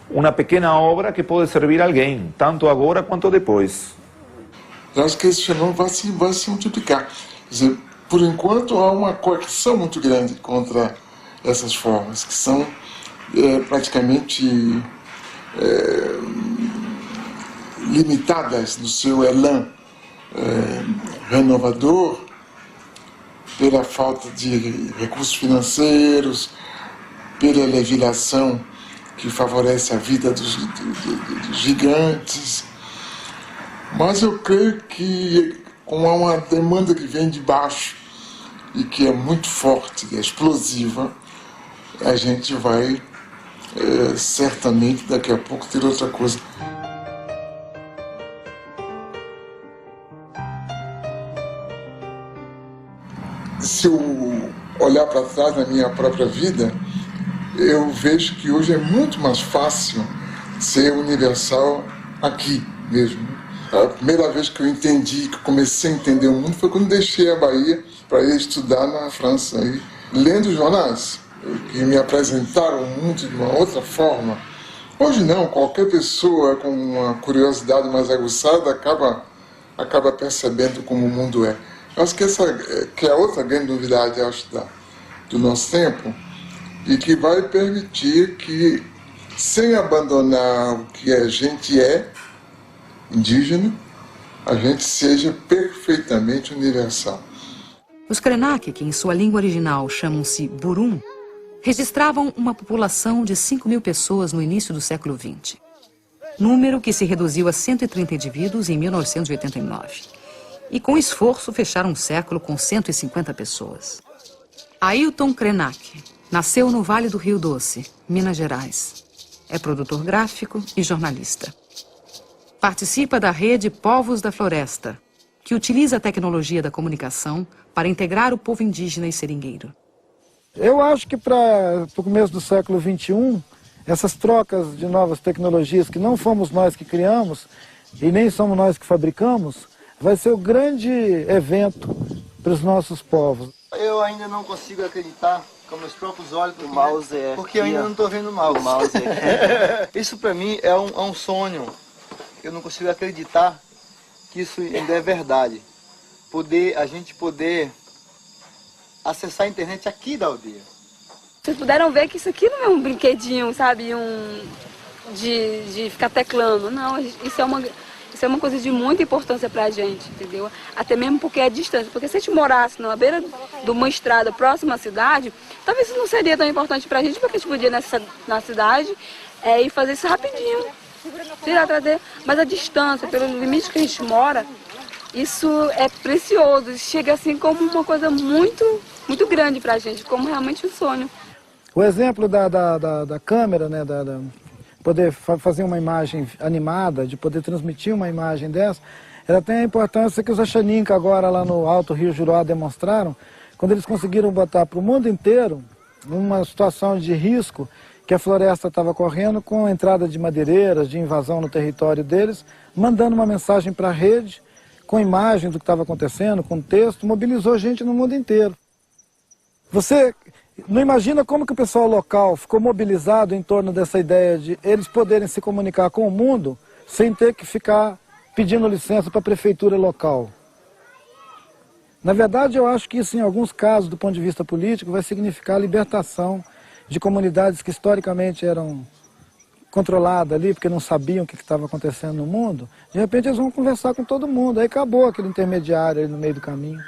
uma pequena obra que pode servir a alguém, tanto agora quanto depois. Eu acho que esse fenômeno vai se multiplicar. Quer dizer, por enquanto há uma coerção muito grande contra essas formas, que são praticamente limitadas no seu elan renovador, pela falta de recursos financeiros, pela legislação que favorece a vida dos gigantes. Mas eu creio que, como há uma demanda que vem de baixo e que é muito forte, é explosiva, a gente vai certamente daqui a pouco ter outra coisa. Se eu olhar para trás na minha própria vida, eu vejo que hoje é muito mais fácil ser universal aqui mesmo. A primeira vez que eu entendi, que comecei a entender o mundo, foi quando deixei a Bahia para ir estudar na França, aí, lendo jornais, que me apresentaram o mundo de uma outra forma. Hoje não, qualquer pessoa com uma curiosidade mais aguçada acaba percebendo como o mundo é. Eu acho que é outra grande novidade, acho, do nosso tempo, e que vai permitir que, sem abandonar o que a gente é, indígena, a gente seja perfeitamente universal. Os Krenak, que em sua língua original chamam-se Burum, registravam uma população de 5.000 pessoas no início do século XX. Número que se reduziu a 130 indivíduos em 1989. E com esforço fecharam um século com 150 pessoas. Ailton Krenak nasceu no Vale do Rio Doce, Minas Gerais. É produtor gráfico e jornalista. Participa da rede Povos da Floresta, que utiliza a tecnologia da comunicação para integrar o povo indígena e seringueiro. Eu acho que para o começo do século XXI, essas trocas de novas tecnologias que não fomos nós que criamos e nem somos nós que fabricamos, vai ser o grande evento para os nossos povos. Eu ainda não consigo acreditar com meus próprios olhos, porque eu ainda não estou vendo o mouse. Isso para mim é um sonho. Eu não consigo acreditar que isso ainda é verdade. a gente poder acessar a internet aqui da aldeia. Vocês puderam ver que isso aqui não é um brinquedinho, sabe, de ficar teclando. Não, isso é uma coisa de muita importância pra gente, entendeu? Até mesmo porque é distância. Porque se a gente morasse na beira de uma estrada próxima à cidade, talvez isso não seria tão importante pra gente, porque a gente podia ir na cidade e fazer isso rapidinho. Tirar, trazer. Mas a distância, pelo limite que a gente mora, isso é precioso. Chega assim como uma coisa muito, muito grande pra gente, como realmente um sonho. O exemplo da câmera, né, poder fazer uma imagem animada, de poder transmitir uma imagem dessa, ela tem a importância que os Achaninca agora lá no Alto Rio Juruá demonstraram, quando eles conseguiram botar para o mundo inteiro, numa situação de risco, que a floresta estava correndo com a entrada de madeireiras, de invasão no território deles, mandando uma mensagem para a rede, com imagem do que estava acontecendo, com texto, mobilizou gente no mundo inteiro. Você não imagina como que o pessoal local ficou mobilizado em torno dessa ideia de eles poderem se comunicar com o mundo sem ter que ficar pedindo licença para a prefeitura local. Na verdade, eu acho que isso, em alguns casos, do ponto de vista político, vai significar a libertação de comunidades que historicamente eram controladas ali, porque não sabiam o que estava acontecendo no mundo. De repente, eles vão conversar com todo mundo. Aí acabou aquele intermediário ali no meio do caminho.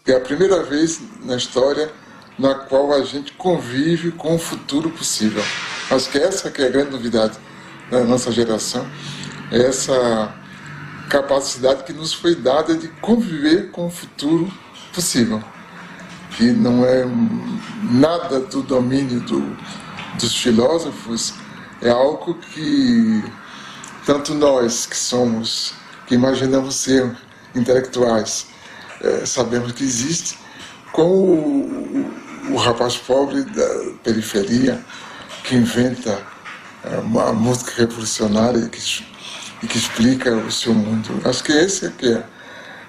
É a primeira vez na história na qual a gente convive com o futuro possível. Acho que essa que é a grande novidade da nossa geração, é essa capacidade que nos foi dada de conviver com o futuro possível, que não é nada do domínio dos filósofos, é algo que tanto nós que imaginamos ser intelectuais, sabemos que existe, como o rapaz pobre da periferia que inventa uma música revolucionária e que explica o seu mundo. Acho que essa que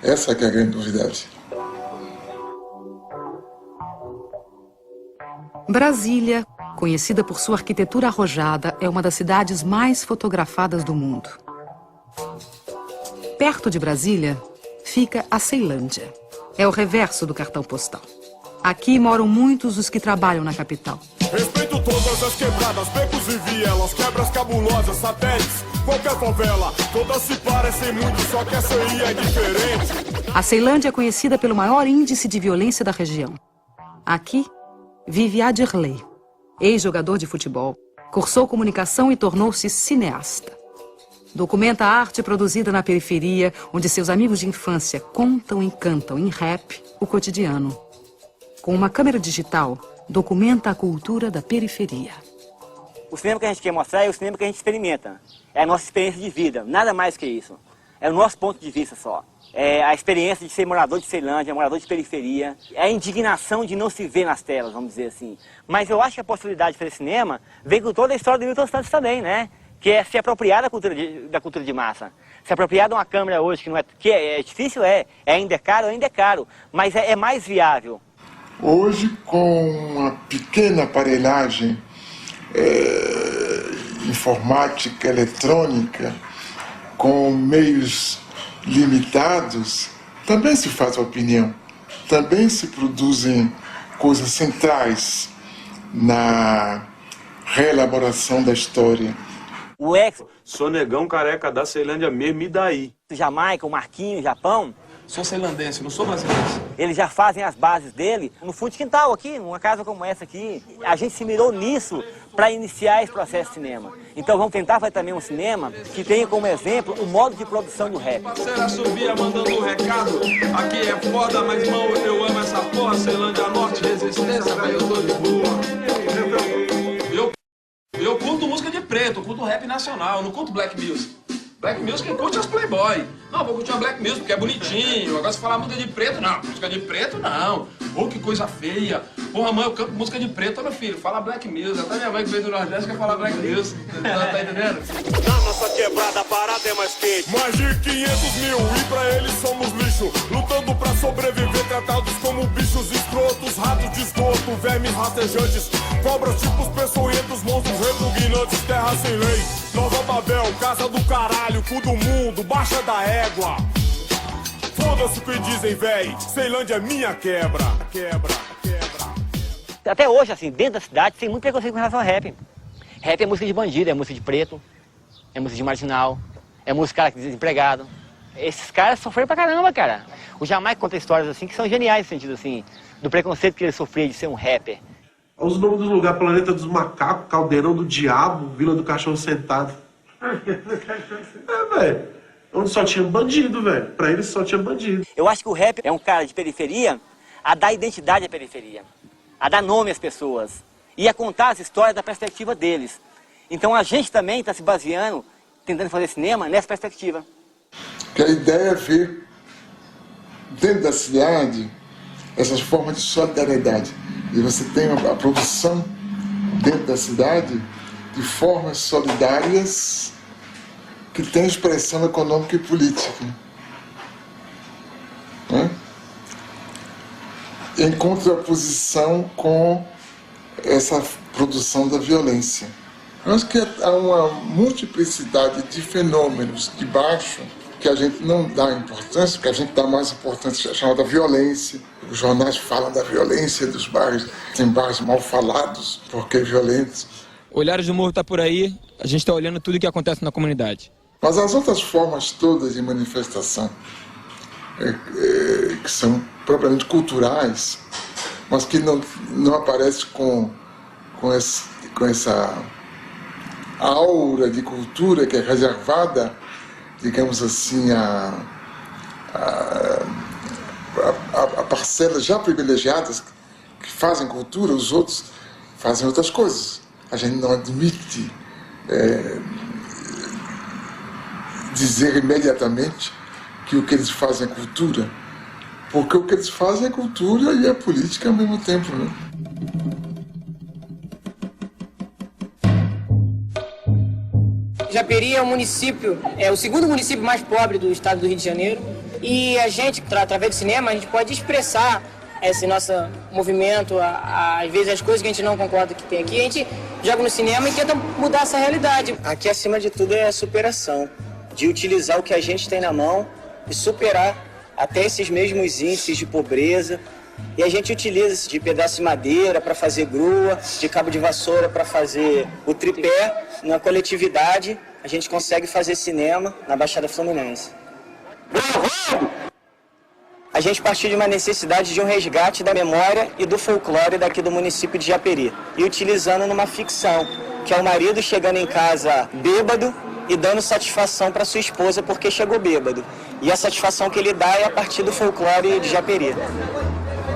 é a grande novidade. Brasília, conhecida por sua arquitetura arrojada, é uma das cidades mais fotografadas do mundo. Perto de Brasília fica a Ceilândia. É o reverso do cartão postal. Aqui moram muitos dos que trabalham na capital. Respeito todas as quebradas, becos e vielas, quebras cabulosas, satélites, qualquer favela. Todas se parecem muito, só que essa aí é diferente. A Ceilândia é conhecida pelo maior índice de violência da região. Aqui vive Adirley, ex-jogador de futebol, cursou comunicação e tornou-se cineasta. Documenta a arte produzida na periferia, onde seus amigos de infância contam e cantam em rap o cotidiano. Com uma câmera digital, documenta a cultura da periferia. O cinema que a gente quer mostrar é o cinema que a gente experimenta. É a nossa experiência de vida, nada mais que isso. É o nosso ponto de vista só. É a experiência de ser morador de Ceilândia, morador de periferia. É a indignação de não se ver nas telas, vamos dizer assim. Mas eu acho que a possibilidade de fazer cinema vem com toda a história do Milton Santos também, né? Que é se apropriar da cultura de massa. Se apropriar de uma câmera hoje, que é difícil, ainda é caro, mas é mais viável. Hoje, com uma pequena aparelhagem informática, eletrônica, com meios limitados, também se faz opinião, também se produzem coisas centrais na reelaboração da história. O ex... Sou negão careca da Ceilândia mesmo, e daí? Jamaica, o Marquinhos, Japão... Sou ceilandense, não sou brasileiro. Eles já fazem as bases dele no fundo de quintal aqui, numa casa como essa aqui. A gente se mirou nisso para iniciar esse processo de cinema. Então vamos tentar fazer também um cinema que tenha como exemplo o modo de produção do rap. Será subia mandando um recado, aqui é foda, mas irmão, eu amo essa porra, Ceilândia Norte, resistência, velho, eu tô de boa. Eu curto música de preto, eu curto rap nacional, eu não curto black music. Black music quem curte as Playboy. Não, vou curtir uma black music porque é bonitinho. Agora se falar música de preto, não. Música de preto, não. Pô, que coisa feia. Porra, mãe, eu canto música de preto, meu filho. Fala black music. Até minha mãe que veio do Nordeste quer falar black music. Tá entendendo? Na nossa quebrada a parada é mais quente. Mais de 500 mil e pra eles somos lixo. Lutando pra sobreviver, tratados como bichos escrotos, ratos de esgoto, vermes rastejantes, cobras tipos peçonhentos, monstros repugnantes, terra sem lei. Nova Babel, casa do caralho, cu do mundo, baixa da égua. Foda-se o que dizem, véi. Ceilândia é minha quebra. Até hoje, assim, dentro da cidade, tem muito preconceito com relação ao rap. Rap é música de bandido, é música de preto, é música de marginal, é música de desempregado. Esses caras sofreram pra caramba, cara. O Jamaica conta histórias assim que são geniais no sentido assim, do preconceito que ele sofria de ser um rapper. Os nomes dos lugares: Planeta dos Macacos, Caldeirão do Diabo, Vila do Cachorro Sentado. Velho. Onde só tinha bandido, velho. Pra eles só tinha bandido. Eu acho que o rap é um cara de periferia a dar identidade à periferia, a dar nome às pessoas e a contar as histórias da perspectiva deles. Então a gente também está se baseando, tentando fazer cinema nessa perspectiva. Que a ideia é ver dentro da cidade essas formas de solidariedade. E você tem a produção dentro da cidade de formas solidárias que tem expressão econômica e política. Né? Em contraposição com essa produção da violência. Eu acho que há uma multiplicidade de fenômenos de baixo que a gente não dá importância, que a gente dá mais importância à chamada violência. Os jornais falam da violência dos bairros, tem bairros mal falados porque violentos. Olhares do Morro está por aí, a gente está olhando tudo o que acontece na comunidade. Mas as outras formas todas de manifestação, que são propriamente culturais, mas que não aparecem com essa aura de cultura que é reservada, digamos assim, a parcelas já privilegiadas que fazem cultura, os outros fazem outras coisas. A gente não admite dizer imediatamente que o que eles fazem é cultura, porque o que eles fazem é cultura e é política ao mesmo tempo, né? Japeri é um município, é o segundo município mais pobre do estado do Rio de Janeiro, e a gente, através do cinema, a gente pode expressar esse nosso movimento, às vezes as coisas que a gente não concorda que tem aqui, a gente joga no cinema e tenta mudar essa realidade. Aqui, acima de tudo, é a superação, de utilizar o que a gente tem na mão e superar até esses mesmos índices de pobreza. E a gente utiliza esse de pedaço de madeira para fazer grua, de cabo de vassoura para fazer o tripé. Na coletividade, a gente consegue fazer cinema na Baixada Fluminense. A gente partiu de uma necessidade de um resgate da memória e do folclore daqui do município de Japeri. E utilizando numa ficção, que é o marido chegando em casa bêbado e dando satisfação para sua esposa porque chegou bêbado. E a satisfação que ele dá é a partir do folclore de Japeri.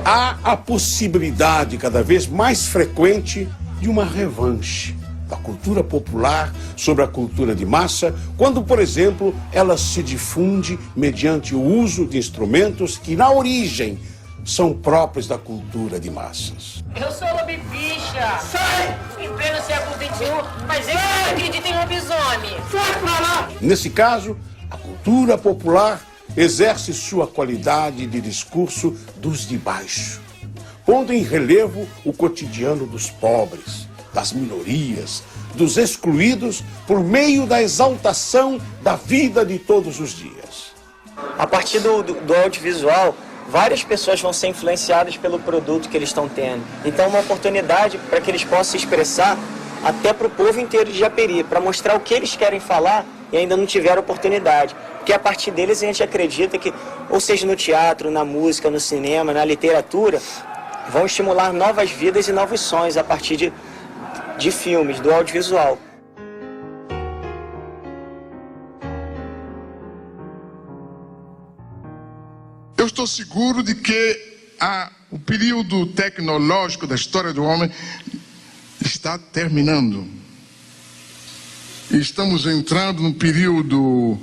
Há a possibilidade cada vez mais frequente de uma revanche da cultura popular sobre a cultura de massa, quando, por exemplo, ela se difunde mediante o uso de instrumentos que, na origem, são próprios da cultura de massas. Eu sou lobibicha! Sai! Em pleno século XXI, mas eu não acredito em lobisomem! Sai pra lá! Nesse caso, a cultura popular exerce sua qualidade de discurso dos de baixo, pondo em relevo o cotidiano dos pobres, das minorias, dos excluídos, por meio da exaltação da vida de todos os dias. A partir do audiovisual, várias pessoas vão ser influenciadas pelo produto que eles estão tendo. Então é uma oportunidade para que eles possam se expressar até para o povo inteiro de Japeri, para mostrar o que eles querem falar e ainda não tiveram oportunidade. Porque a partir deles a gente acredita que, ou seja no teatro, na música, no cinema, na literatura, vão estimular novas vidas e novos sonhos a partir de filmes, do audiovisual. Eu estou seguro de que o período tecnológico da história do homem está terminando. E estamos entrando num período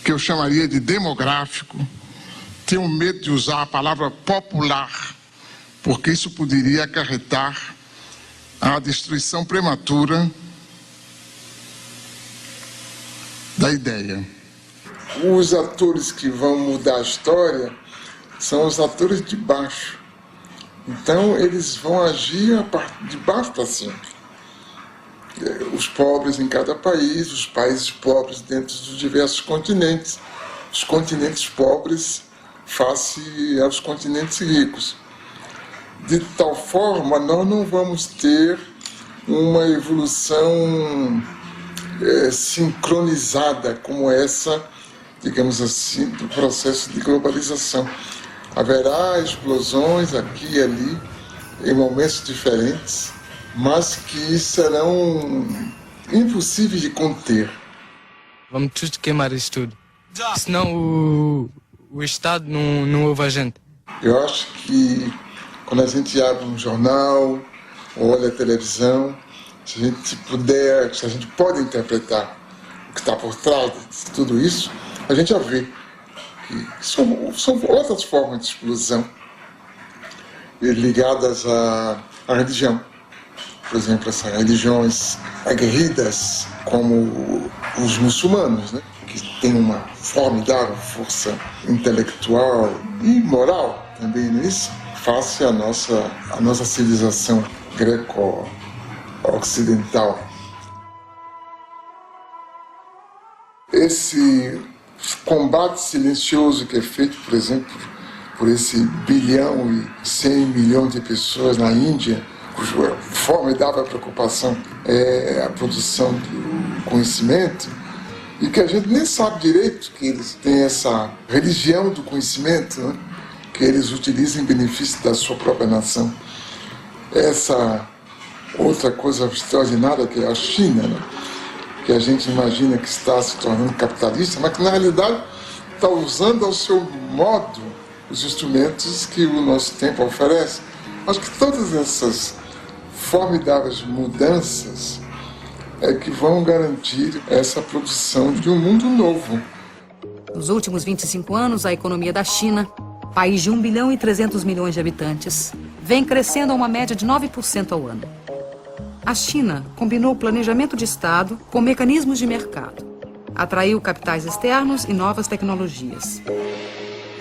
que eu chamaria de demográfico. Tenho medo de usar a palavra popular, porque isso poderia acarretar a destruição prematura da ideia. Os atores que vão mudar a história são os atores de baixo. Então eles vão agir de baixo para cima. Os pobres em cada país, os países pobres dentro dos diversos continentes, os continentes pobres face aos continentes ricos. De tal forma, nós não vamos ter uma evolução sincronizada como essa, digamos assim, do processo de globalização. Haverá explosões aqui e ali, em momentos diferentes, mas que serão impossíveis de conter. Vamos tudo queimar isso tudo, senão o Estado não ouve a gente. Eu acho que quando a gente abre um jornal, ou olha a televisão, se a gente pode interpretar o que está por trás de tudo isso, a gente já vê que são outras formas de explosão ligadas à religião. Por exemplo, essas religiões aguerridas, como os muçulmanos, né? Que têm uma formidável força intelectual e moral também nisso, face à nossa civilização greco-ocidental. Esse combate silencioso que é feito, por exemplo, por esse 1 bilhão e 100 milhões de pessoas na Índia, cuja formidável preocupação é a produção do conhecimento, e que a gente nem sabe direito que eles têm essa religião do conhecimento, né? Que eles utilizam em benefício da sua própria nação. Essa outra coisa extraordinária que é a China, né? Que a gente imagina que está se tornando capitalista, mas que na realidade está usando ao seu modo os instrumentos que o nosso tempo oferece. Acho que todas essas formidáveis mudanças é que vão garantir essa produção de um mundo novo. Nos últimos 25 anos, a economia da China, país de 1 bilhão e 300 milhões de habitantes, vem crescendo a uma média de 9% ao ano. A China combinou o planejamento de Estado com mecanismos de mercado. Atraiu capitais externos e novas tecnologias.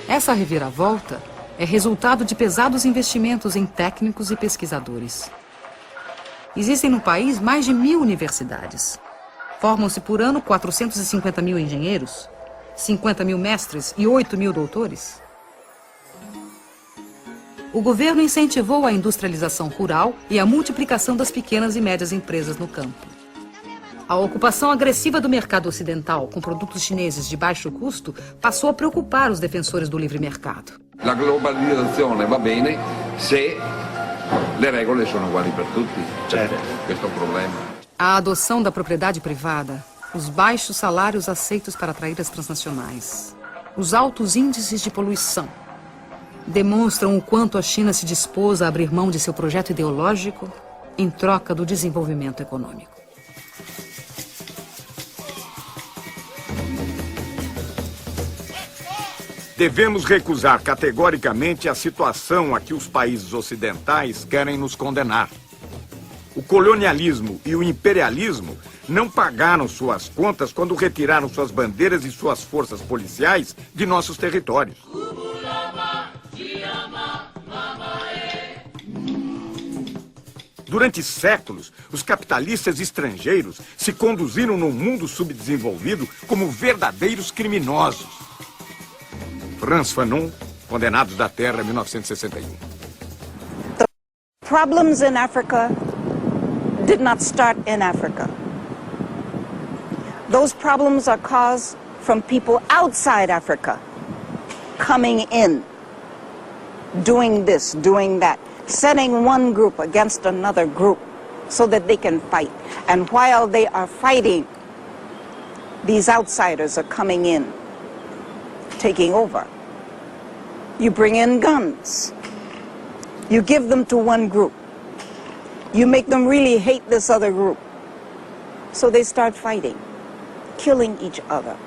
Essa reviravolta é resultado de pesados investimentos em técnicos e pesquisadores. Existem no país mais de 1.000 universidades. Formam-se por ano 450 mil engenheiros, 50 mil mestres e 8 mil doutores. O governo incentivou a industrialização rural e a multiplicação das pequenas e médias empresas no campo. A ocupação agressiva do mercado ocidental com produtos chineses de baixo custo passou a preocupar os defensores do livre mercado. La globalizzazione va bene se le regole sono uguali per tutti. Questo è un problema. A adoção da propriedade privada, os baixos salários aceitos para atrair as transnacionais, os altos índices de poluição, demonstram o quanto a China se dispôs a abrir mão de seu projeto ideológico em troca do desenvolvimento econômico. Devemos recusar categoricamente a situação a que os países ocidentais querem nos condenar. O colonialismo e o imperialismo não pagaram suas contas quando retiraram suas bandeiras e suas forças policiais de nossos territórios. Durante séculos, os capitalistas estrangeiros se conduziram no mundo subdesenvolvido como verdadeiros criminosos. Frantz Fanon, Condenados da Terra, 1961. The problems in Africa did not start in Africa. Those problems are caused from people outside Africa coming in, doing this, doing that, setting one group against another group so that they can fight. And while they are fighting, these outsiders are coming in, taking over. You bring in guns. You give them to one group. You make them really hate this other group. So they start fighting, killing each other.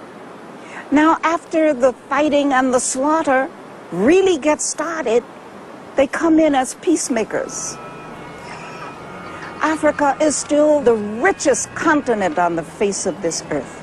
Now, after the fighting and the slaughter really gets started, they come in as peacemakers. Africa is still the richest continent on the face of this earth.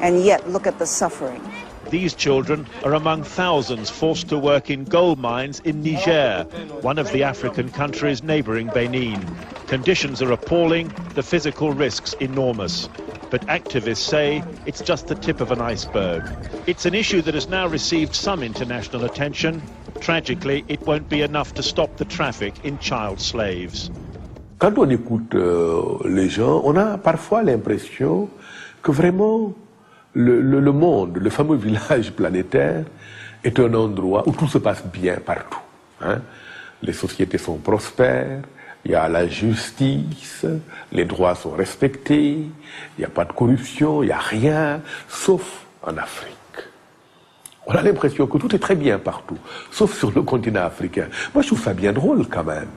And yet, look at the suffering. These children are among thousands forced to work in gold mines in Niger, one of the African countries neighboring Benin. Conditions are appalling, the physical risks enormous. but activists say it's just the tip of an iceberg. It's an issue that has now received some international attention. Tragically, it won't be enough to stop the traffic in child slaves. Quand on écoute les gens, on a parfois l'impression que vraiment le monde, le fameux village planétaire, est un endroit où tout se passe bien partout. Hein? Les sociétés sont prospères, il y a la justice, les droits sont respectés, il n'y a pas de corruption, il n'y a rien, sauf en Afrique. On a l'impression que tout est très bien partout, sauf sur le continent africain. Moi, je trouve ça bien drôle quand même.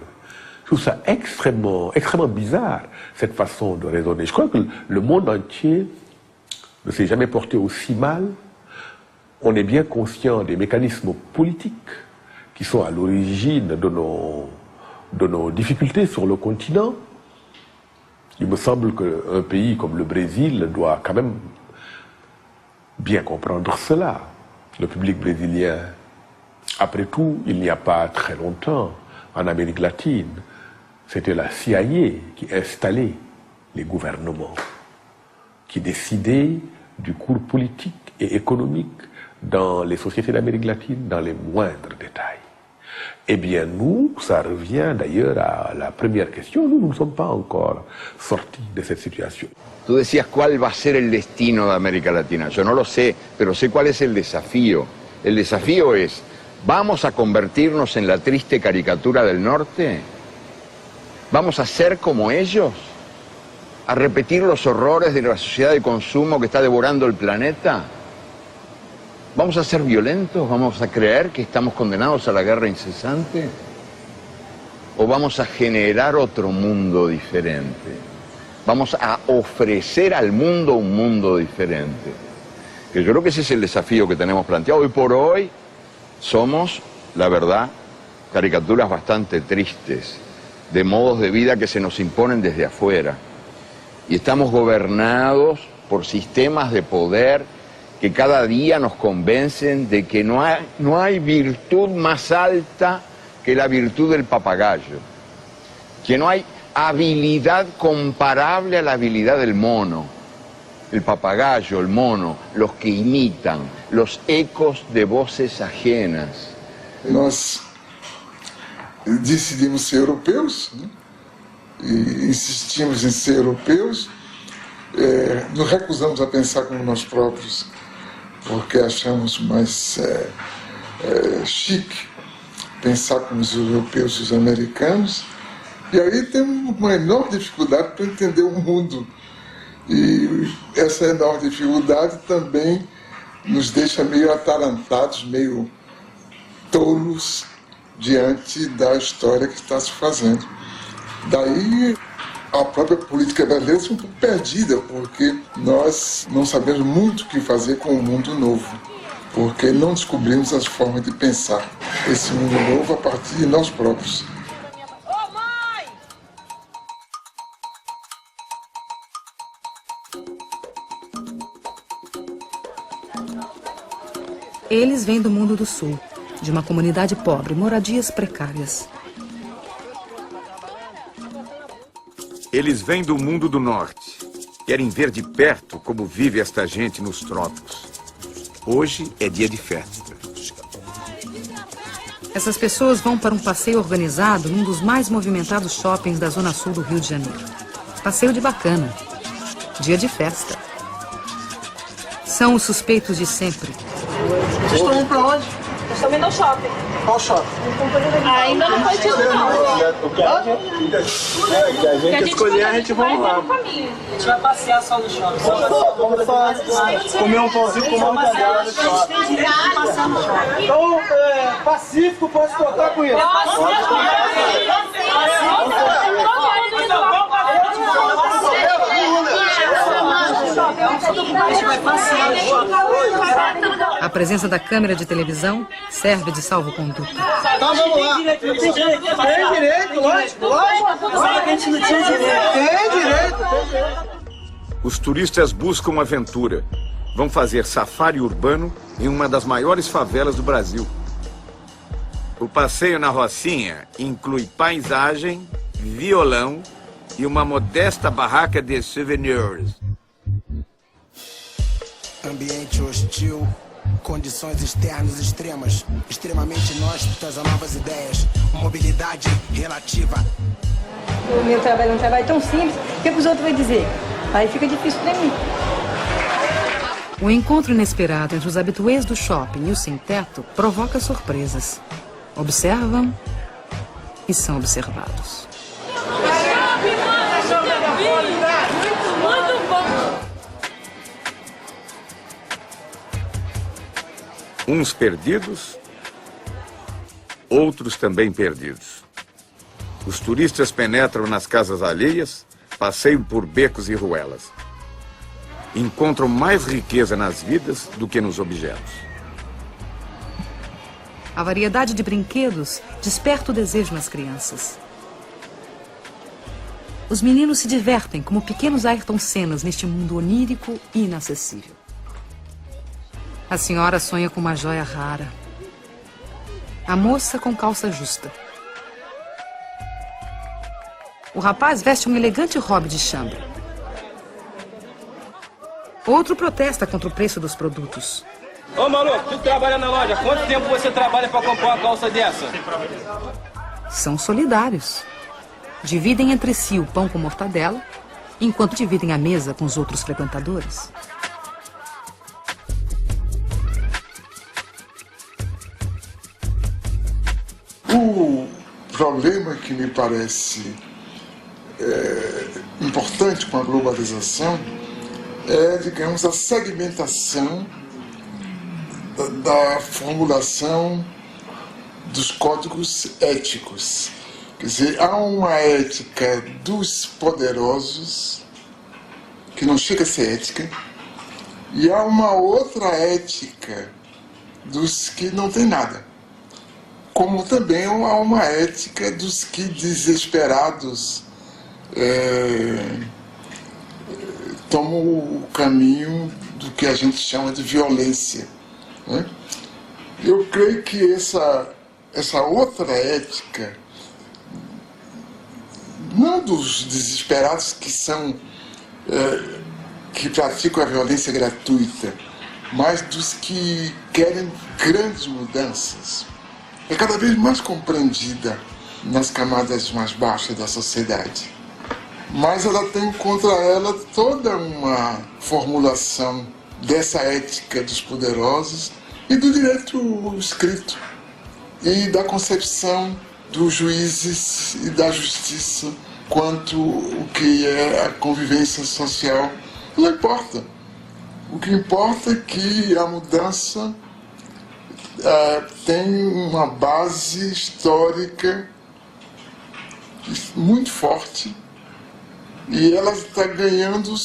Je trouve ça extrêmement bizarre, cette façon de raisonner. Je crois que le monde entier ne s'est jamais porté aussi mal. On est bien conscient des mécanismes politiques qui sont à l'origine de nos difficultés sur le continent. Il me semble qu'un pays comme le Brésil doit quand même bien comprendre cela. Le public brésilien, après tout, il n'y a pas très longtemps, en Amérique latine, c'était la CIA qui installait les gouvernements, qui décidait du cours politique et économique dans les sociétés d'Amérique latine, dans les moindres détails. Eh bien, nous, ça revient d'ailleurs à la première question, nous ne sommes pas encore sortis de cette situation. Tú decías cuál va a ser el destino de América Latina. Yo no lo sé, pero sé cuál es el desafío. El desafío es, ¿vamos a convertirnos en la triste caricatura del norte? ¿Vamos a ser como ellos? ¿A repetir los horrores de la sociedad de consumo que está devorando el planeta? ¿Vamos a ser violentos? ¿Vamos a creer que estamos condenados a la guerra incesante? ¿O vamos a generar otro mundo diferente? Vamos a ofrecer al mundo un mundo diferente. Que yo creo que ese es el desafío que tenemos planteado. Hoy por hoy somos, la verdad, caricaturas bastante tristes de modos de vida que se nos imponen desde afuera. Y estamos gobernados por sistemas de poder que cada día nos convencen de que no hay virtud más alta que la virtud del papagayo, que no hay habilidad comparable a la habilidad del mono. El papagayo, el mono, los que imitan, los ecos de voces ajenas. Nós decidimos ser europeus, né? E insistimos em ser europeus, nos recusamos a pensar como nós próprios, porque achamos mais chique pensar como os europeus e os americanos. E aí temos uma enorme dificuldade para entender o mundo. E essa enorme dificuldade também nos deixa meio atarantados, meio tolos diante da história que está se fazendo. Daí a própria política brasileira é um pouco perdida, porque nós não sabemos muito o que fazer com o mundo novo, porque não descobrimos as formas de pensar esse mundo novo a partir de nós próprios. Eles vêm do mundo do sul, de uma comunidade pobre, moradias precárias. Eles vêm do mundo do norte. Querem ver de perto como vive esta gente nos trópicos. Hoje é dia de festa. Essas pessoas vão para um passeio organizado num dos mais movimentados shoppings da zona sul do Rio de Janeiro. Passeio de bacana. Dia de festa. São os suspeitos de sempre. Vocês estão indo pra onde? Nós estamos indo ao shopping. Qual shopping? Ainda não foi tido, não. O que a gente escolher, a gente vai lá. A gente vai passear só no shopping. Vamos comer um pãozinho com uma mortadela no shopping. Então, Pacífico, pode tocar com ele. A presença da câmera de televisão serve de salvo-conduto. Então vamos lá. Tem direito, lógico. A gente não tinha direito. Tem direito. Os turistas buscam aventura. Vão fazer safari urbano em uma das maiores favelas do Brasil. O passeio na Rocinha inclui paisagem, violão e uma modesta barraca de souvenirs. Ambiente hostil, condições externas extremas, extremamente inóspitas a novas ideias, mobilidade relativa. O meu trabalho é um trabalho tão simples, o que os outros vão dizer? Aí fica difícil para mim. O encontro inesperado entre os habituês do shopping e o sem-teto provoca surpresas. Observam e são observados. Muito bom! Uns perdidos, outros também perdidos. Os turistas penetram nas casas alheias, passeiam por becos e ruelas. Encontram mais riqueza nas vidas do que nos objetos. A variedade de brinquedos desperta o desejo nas crianças. Os meninos se divertem como pequenos Ayrton Sennas neste mundo onírico e inacessível. A senhora sonha com uma joia rara. A moça com calça justa. O rapaz veste um elegante robe de chambre. Outro protesta contra o preço dos produtos. Ô maluco, tu trabalha na loja, quanto tempo você trabalha para comprar uma calça dessa? São solidários. Dividem entre si o pão com mortadela, enquanto dividem a mesa com os outros frequentadores. O problema que me parece importante com a globalização é, digamos, a segmentação da formulação dos códigos éticos. Quer dizer, há uma ética dos poderosos, que não chega a ser ética, e há uma outra ética dos que não têm nada. Como também há uma ética dos que desesperados tomam o caminho do que a gente chama de violência. Né? Eu creio que essa outra ética, não dos desesperados que praticam a violência gratuita, mas dos que querem grandes mudanças, é cada vez mais compreendida nas camadas mais baixas da sociedade. Mas ela tem contra ela toda uma formulação dessa ética dos poderosos e do direito escrito e da concepção dos juízes e da justiça quanto o que é a convivência social. Não importa. O que importa é que a mudança tem uma base histórica muito forte e ela está ganhando as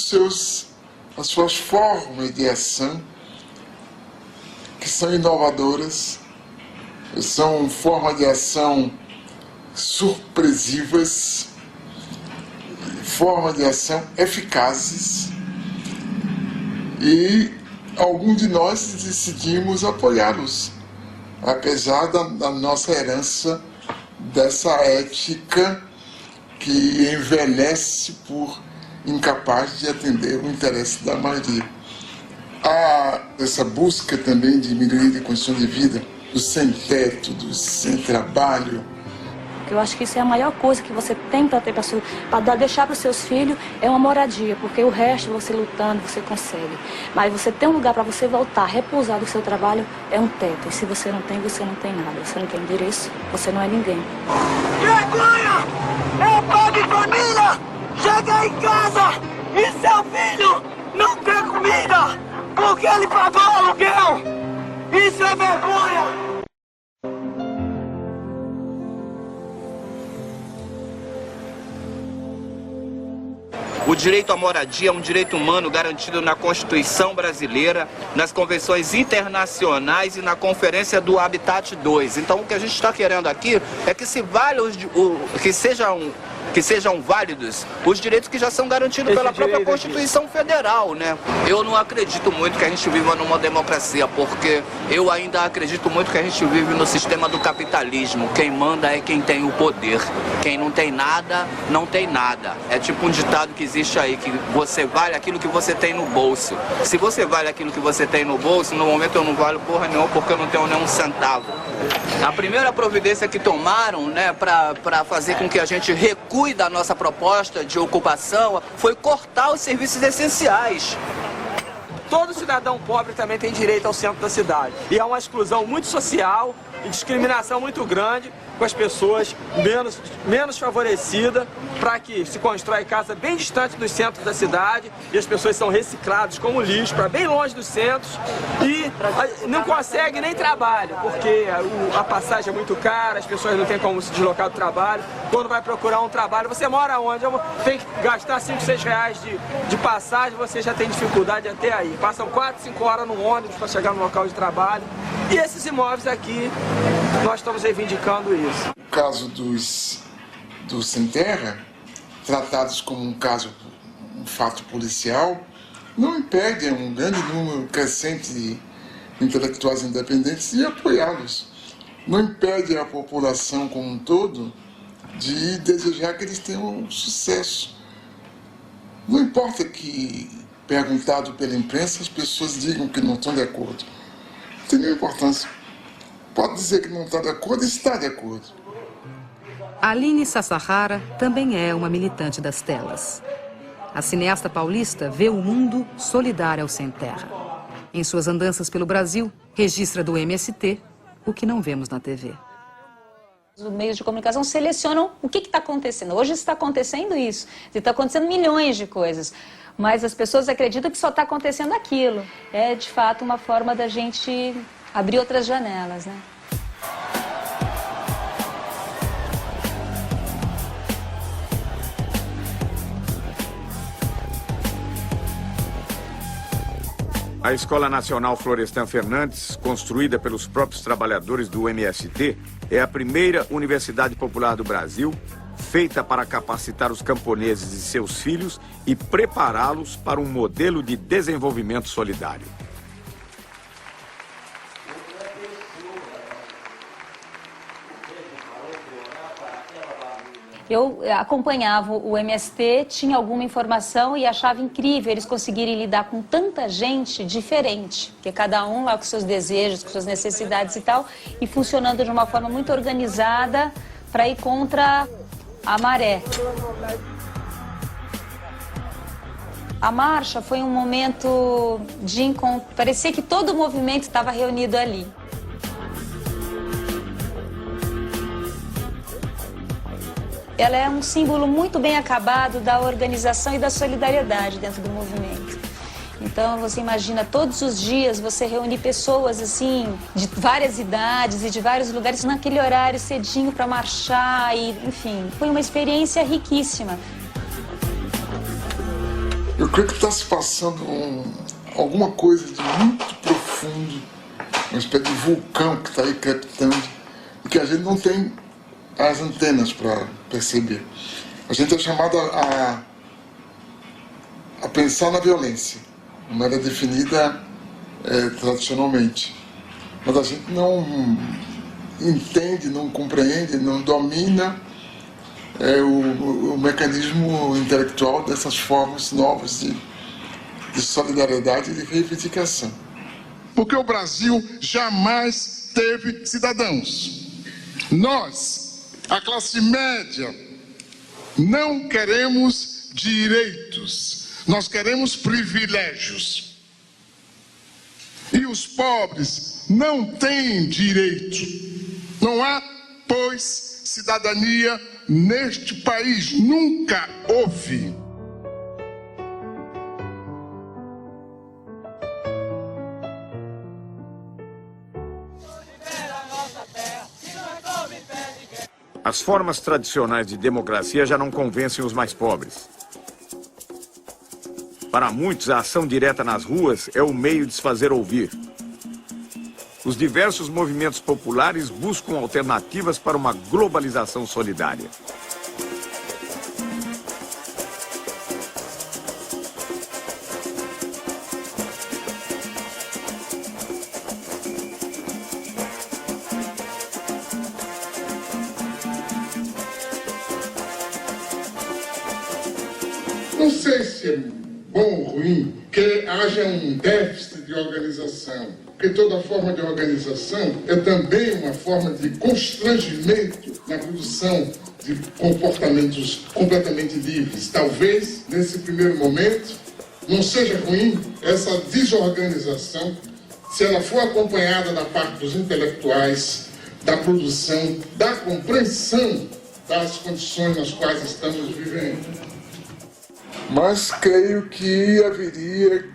suas formas de ação, que são inovadoras, são formas de ação surpresivas, formas de ação eficazes, e alguns de nós decidimos apoiá-los, apesar da nossa herança dessa ética que envelhece por incapaz de atender o interesse da maioria. Há essa busca também de melhoria de condição de vida, do sem-teto, do sem-trabalho. Eu acho que isso é a maior coisa que você tem para ter para deixar para os seus filhos, é uma moradia, porque o resto, você lutando, você consegue. Mas você ter um lugar para você voltar, repousar do seu trabalho, é um teto. E se você não tem nada. Você não tem endereço, você não é ninguém. Vergonha! É pai de família! Chega em casa e seu filho não tem comida porque ele pagou o aluguel! Isso é vergonha! O direito à moradia é um direito humano garantido na Constituição brasileira, nas convenções internacionais e na Conferência do Habitat 2. Então, o que a gente está querendo aqui é que se seja que sejam válidos os direitos que já são garantidos pela própria Constituição Federal, né? Eu não acredito muito que a gente viva numa democracia, porque eu ainda acredito muito que a gente vive no sistema do capitalismo. Quem manda é quem tem o poder. Quem não tem nada, não tem nada. É tipo um ditado que existe aí, que você vale aquilo que você tem no bolso. Se você vale aquilo que você tem no bolso, no momento eu não valho porra nenhuma, porque eu não tenho nenhum centavo. A primeira providência que tomaram, né, para fazer com que a gente recue da nossa proposta de ocupação foi cortar os serviços essenciais. Todo cidadão pobre também tem direito ao centro da cidade. E há uma exclusão muito social e discriminação muito grande com as pessoas menos favorecidas, para que se constrói casa bem distante dos centros da cidade e as pessoas são recicladas como lixo para bem longe dos centros e não conseguem nem trabalho, porque a passagem é muito cara, as pessoas não têm como se deslocar do trabalho. Quando vai procurar um trabalho, você mora onde? Tem que gastar 5, 6 reais de passagem, você já tem dificuldade até aí. Passam 4, 5 horas no ônibus para chegar no local de trabalho. E esses imóveis aqui, nós estamos reivindicando isso. O caso dos sem terra, tratados como um fato policial, não impede um grande número crescente de intelectuais independentes de apoiá-los. Não impede a população como um todo de desejar que eles tenham sucesso. Não importa que, perguntado pela imprensa, as pessoas digam que não estão de acordo. Não tem nenhuma importância. Pode dizer que não está de acordo e está de acordo. Aline Sassahara também é uma militante das telas. A cineasta paulista vê o mundo solidário ao sem terra. Em suas andanças pelo Brasil, registra do MST o que não vemos na TV. Os meios de comunicação selecionam o que está acontecendo. Hoje está acontecendo isso. Está acontecendo milhões de coisas. Mas as pessoas acreditam que só está acontecendo aquilo. É, de fato, uma forma da gente abrir outras janelas, né? A Escola Nacional Florestan Fernandes, construída pelos próprios trabalhadores do MST, é a primeira universidade popular do Brasil, feita para capacitar os camponeses e seus filhos e prepará-los para um modelo de desenvolvimento solidário. Eu acompanhava o MST, tinha alguma informação e achava incrível eles conseguirem lidar com tanta gente diferente, porque cada um lá com seus desejos, com suas necessidades e tal, e funcionando de uma forma muito organizada para ir contra a maré. A marcha foi um momento de encontro, parecia que todo o movimento estava reunido ali. Ela é um símbolo muito bem acabado da organização e da solidariedade dentro do movimento. Então, você imagina, todos os dias você reúne pessoas, assim, de várias idades e de vários lugares naquele horário cedinho para marchar e, enfim, foi uma experiência riquíssima. Eu creio que está se passando alguma coisa de muito profundo, uma espécie de vulcão que está aí crepitando e que a gente não tem as antenas para perceber. A gente é chamado a pensar na violência, como era definida tradicionalmente. Mas a gente não entende, não compreende, não domina o mecanismo intelectual dessas formas novas de solidariedade e de reivindicação. Porque o Brasil jamais teve cidadãos. Nós, a classe média, não queremos direitos, nós queremos privilégios. E os pobres não têm direito. Não há, pois, cidadania neste país. Nunca houve. As formas tradicionais de democracia já não convencem os mais pobres. Para muitos, a ação direta nas ruas é o meio de se fazer ouvir. Os diversos movimentos populares buscam alternativas para uma globalização solidária. Não sei se é bom ou ruim que haja um déficit de organização, porque toda forma de organização é também uma forma de constrangimento na produção de comportamentos completamente livres. Talvez, nesse primeiro momento, não seja ruim essa desorganização se ela for acompanhada da parte dos intelectuais, da produção, da compreensão das condições nas quais estamos vivendo. Mas creio que haveria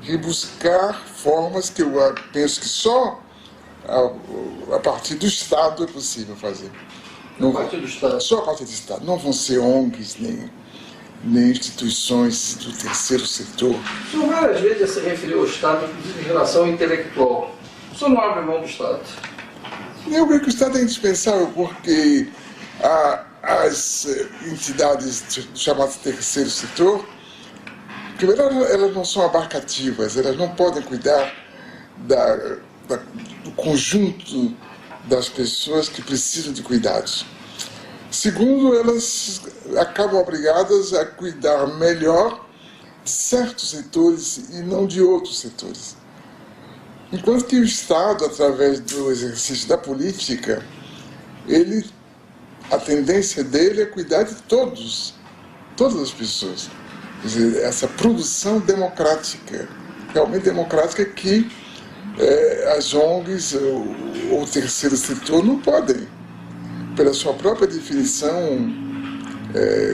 que buscar formas que eu penso que só a partir do Estado é possível fazer. Não, a partir do Estado? Só a partir do Estado. Não vão ser ONGs, nem instituições do terceiro setor. O senhor várias vezes se referiu ao Estado, inclusive em relação ao intelectual. O senhor não abre mão do Estado? Eu creio que o Estado é indispensável porque as entidades chamadas terceiro setor, primeiro, elas não são abarcativas, elas não podem cuidar do conjunto das pessoas que precisam de cuidados. Segundo, elas acabam obrigadas a cuidar melhor de certos setores e não de outros setores. Enquanto que o Estado, através do exercício da política, a tendência dele é cuidar de todas as pessoas. Quer dizer, essa produção democrática, realmente democrática, que as ONGs ou o terceiro setor não podem, pela sua própria definição,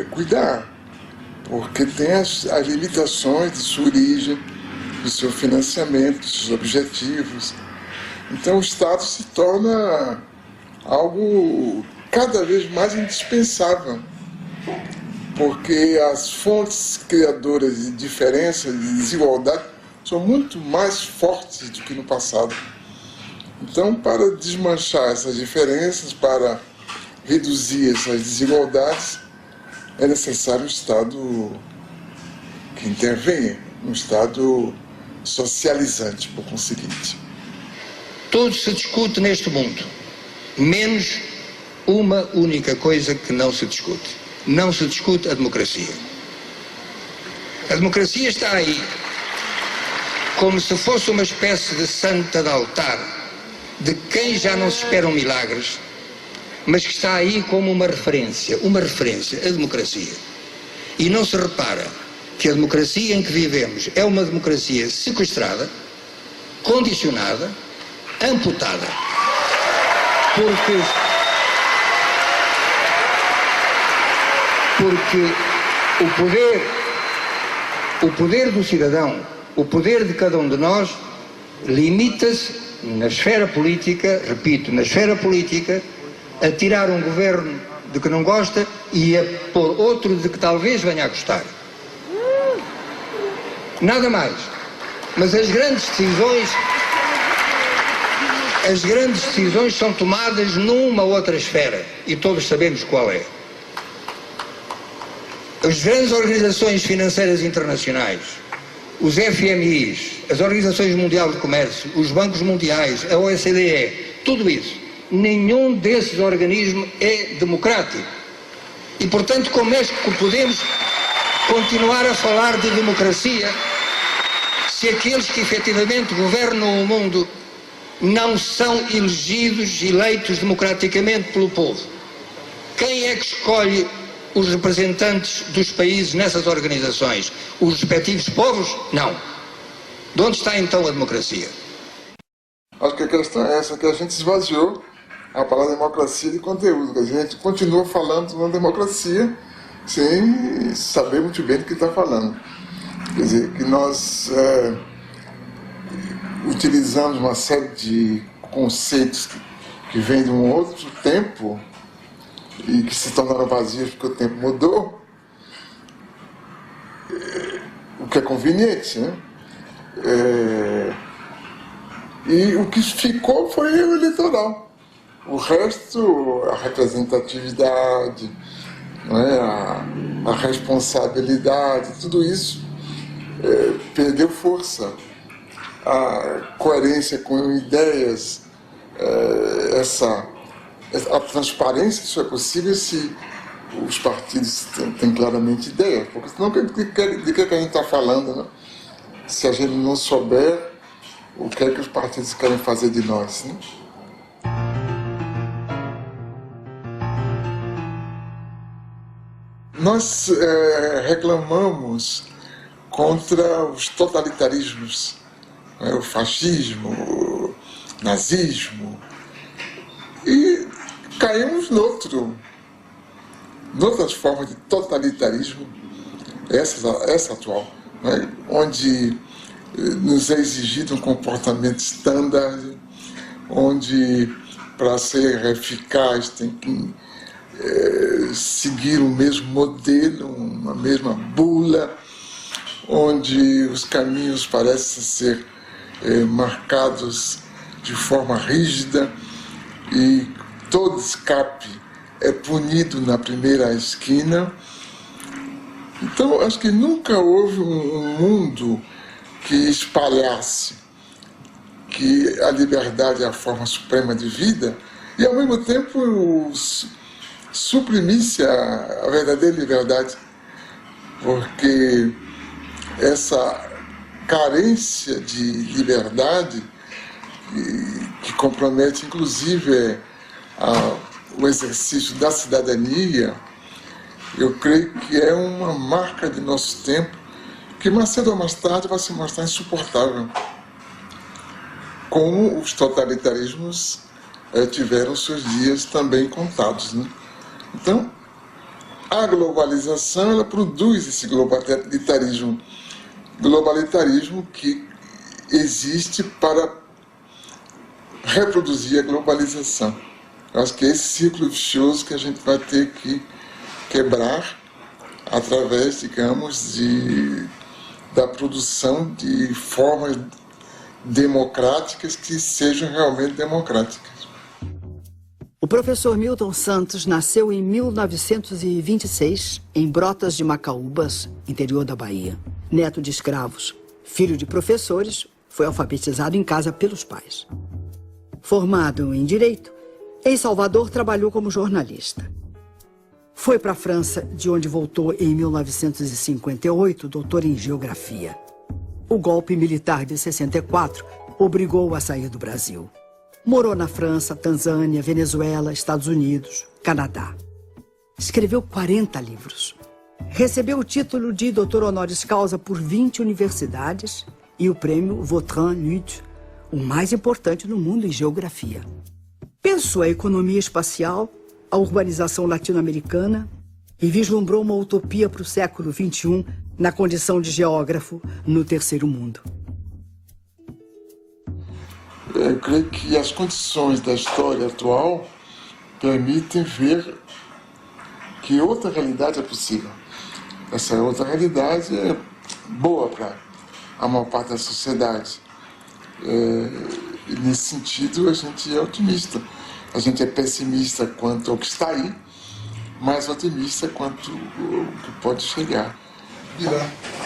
cuidar, porque tem as limitações de sua origem, do seu financiamento, dos seus objetivos. Então o Estado se torna algo cada vez mais indispensável, porque as fontes criadoras de diferença, de desigualdade, são muito mais fortes do que no passado. Então, para desmanchar essas diferenças, para reduzir essas desigualdades, é necessário um Estado que intervenha, um Estado socializante, por conseguinte. Tudo se discute neste mundo, menos uma única coisa que não se discute. Não se discute a democracia. A democracia está aí como se fosse uma espécie de santa de altar, de quem já não se esperam milagres, mas que está aí como uma referência, a democracia. E não se repara que a democracia em que vivemos é uma democracia sequestrada, condicionada, amputada. Porque o poder do cidadão, o poder de cada um de nós, limita-se na esfera política, repito, na esfera política, a tirar um governo de que não gosta e a pôr outro de que talvez venha a gostar. Nada mais. Mas as grandes decisões são tomadas numa outra esfera e todos sabemos qual é. As grandes organizações financeiras internacionais, os FMIs, as Organizações Mundiais de Comércio, os bancos mundiais, a OCDE, tudo isso, nenhum desses organismos é democrático. E, portanto, como é que podemos continuar a falar de democracia se aqueles que efetivamente governam o mundo não são eleitos democraticamente pelo povo? Quem é que escolhe os representantes dos países nessas organizações? Os respectivos povos? Não. De onde está então a democracia? Acho que a questão é essa, que a gente esvaziou a palavra democracia de conteúdo. A gente continua falando na democracia sem saber muito bem do que está falando. Quer dizer, que nós utilizamos uma série de conceitos que vêm de um outro tempo e que se tornaram vazios porque o tempo mudou, o que é conveniente, né? E o que ficou foi o eleitoral. O resto, a representatividade, não é? a responsabilidade, tudo isso perdeu força. A coerência com ideias, a transparência só é possível se os partidos têm claramente ideia, porque senão de que a gente está falando, né? Se a gente não souber o que é que os partidos querem fazer de nós, né? Nós reclamamos contra os totalitarismos, o fascismo, o nazismo, e caímos noutras formas de totalitarismo, essa atual, né? Onde nos é exigido um comportamento standard, onde para ser eficaz tem que seguir o mesmo modelo, uma mesma bula, onde os caminhos parecem ser marcados de forma rígida e todo escape é punido na primeira esquina. Então, acho que nunca houve um mundo que espalhasse que a liberdade é a forma suprema de vida e, ao mesmo tempo, suprimisse a verdadeira liberdade, porque essa carência de liberdade que compromete, inclusive, o exercício da cidadania, eu creio que é uma marca de nosso tempo que mais cedo ou mais tarde vai se mostrar insuportável, como os totalitarismos tiveram seus dias também contados, né? Então, a globalização, ela produz esse globalitarismo que existe para reproduzir a globalização. Eu acho que é esse ciclo vicioso que a gente vai ter que quebrar através, digamos, da produção de formas democráticas que sejam realmente democráticas. O professor Milton Santos nasceu em 1926, em Brotas de Macaúbas, interior da Bahia. Neto de escravos, filho de professores, foi alfabetizado em casa pelos pais. Formado em Direito, em Salvador trabalhou como jornalista. Foi para a França, de onde voltou em 1958, doutor em Geografia. O golpe militar de 64 obrigou-o a sair do Brasil. Morou na França, Tanzânia, Venezuela, Estados Unidos, Canadá. Escreveu 40 livros. Recebeu o título de doutor honoris causa por 20 universidades e o prêmio Vautrin-Lud, o mais importante no mundo em geografia. Pensou a economia espacial, a urbanização latino-americana e vislumbrou uma utopia para o século XXI na condição de geógrafo no terceiro mundo. Eu creio que as condições da história atual permitem ver que outra realidade é possível. Essa outra realidade é boa para a maior parte da sociedade. E nesse sentido, a gente é otimista. A gente é pessimista quanto ao que está aí, mas otimista quanto ao que pode chegar.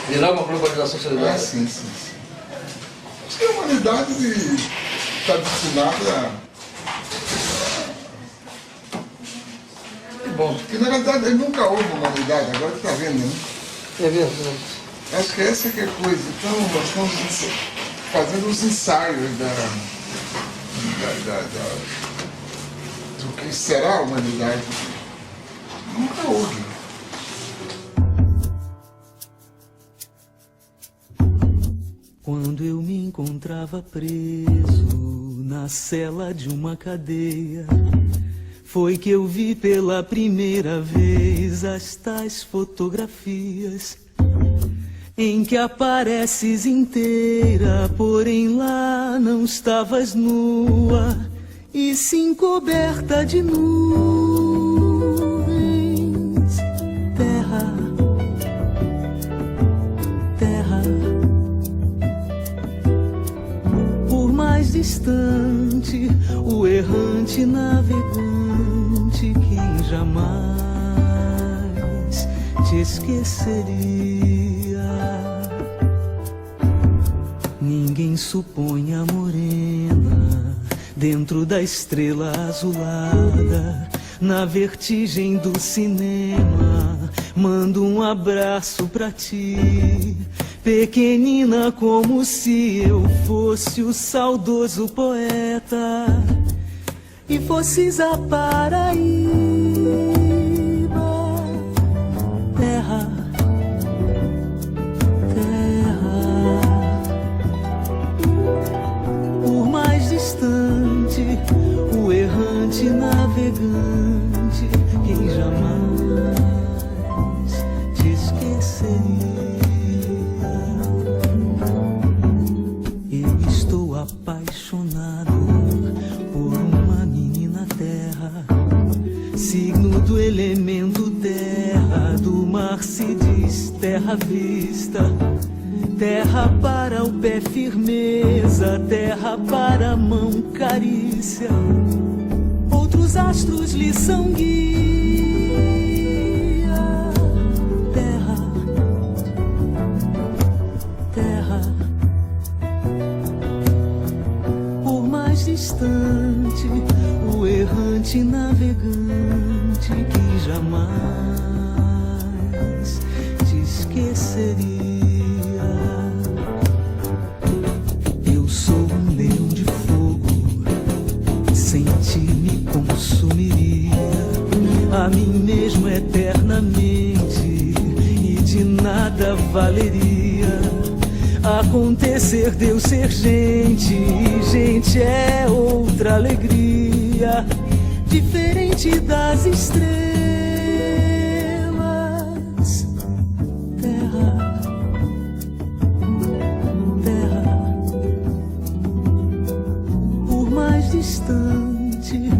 Virar uma globalização solidária? Sim. Acho que a humanidade está destinada Bom, porque na verdade nunca houve humanidade, agora está vendo, né? É verdade. Acho que essa que é a coisa. Então nós estamos fazendo os ensaios do que será a humanidade. Nunca houve. Quando eu me encontrava preso na cela de uma cadeia, foi que eu vi pela primeira vez as tais fotografias em que apareces inteira, porém lá não estavas nua, e sim coberta de nuvens. Terra, terra, por mais distante, o errante navegante, quem jamais te esqueceria. Ninguém supõe a morena dentro da estrela azulada, na vertigem do cinema, mando um abraço pra ti, pequenina, como se eu fosse o saudoso poeta e fosses a Paraíba, terra, terra. Por mais distante, o errante navegante, quem jamais te esqueceria. Eu estou apaixonado por uma menina terra, signo do elemento terra, do mar se diz terra vista. Terra para o pé firmeza, terra para a mão carícia, outros astros lhe são guia. Terra, terra, por mais distante, o errante navegante que jamais te esqueceria. A mim mesmo eternamente, e de nada valeria acontecer de eu ser gente, e gente é outra alegria, diferente das estrelas. Terra, terra, por mais distante,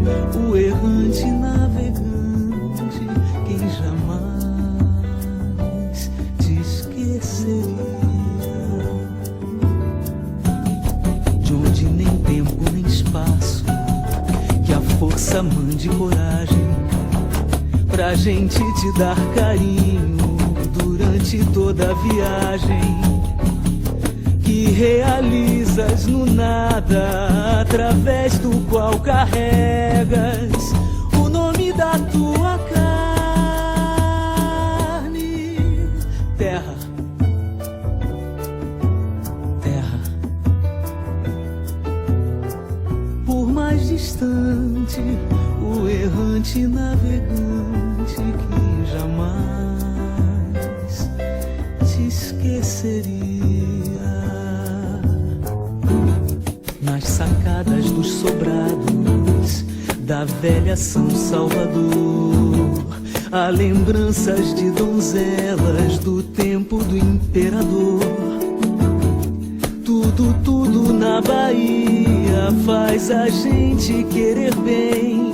o errante navegante, quem jamais te esqueceria. De onde nem tempo nem espaço, que a força mande coragem pra gente te dar carinho durante toda a viagem que realizas no nada, através do qual carregas o nome da tua carne. Terra, terra, por mais distante, o errante navegante que jamais te esqueceria. Nas sacadas dos sobrados da velha São Salvador, há lembranças de donzelas do tempo do imperador. Tudo, tudo na Bahia faz a gente querer bem.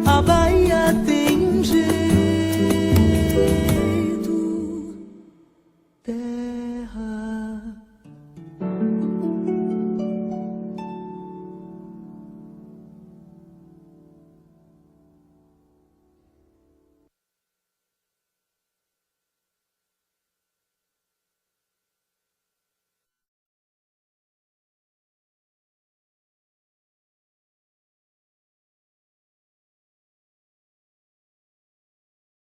A Bahia tem um jeito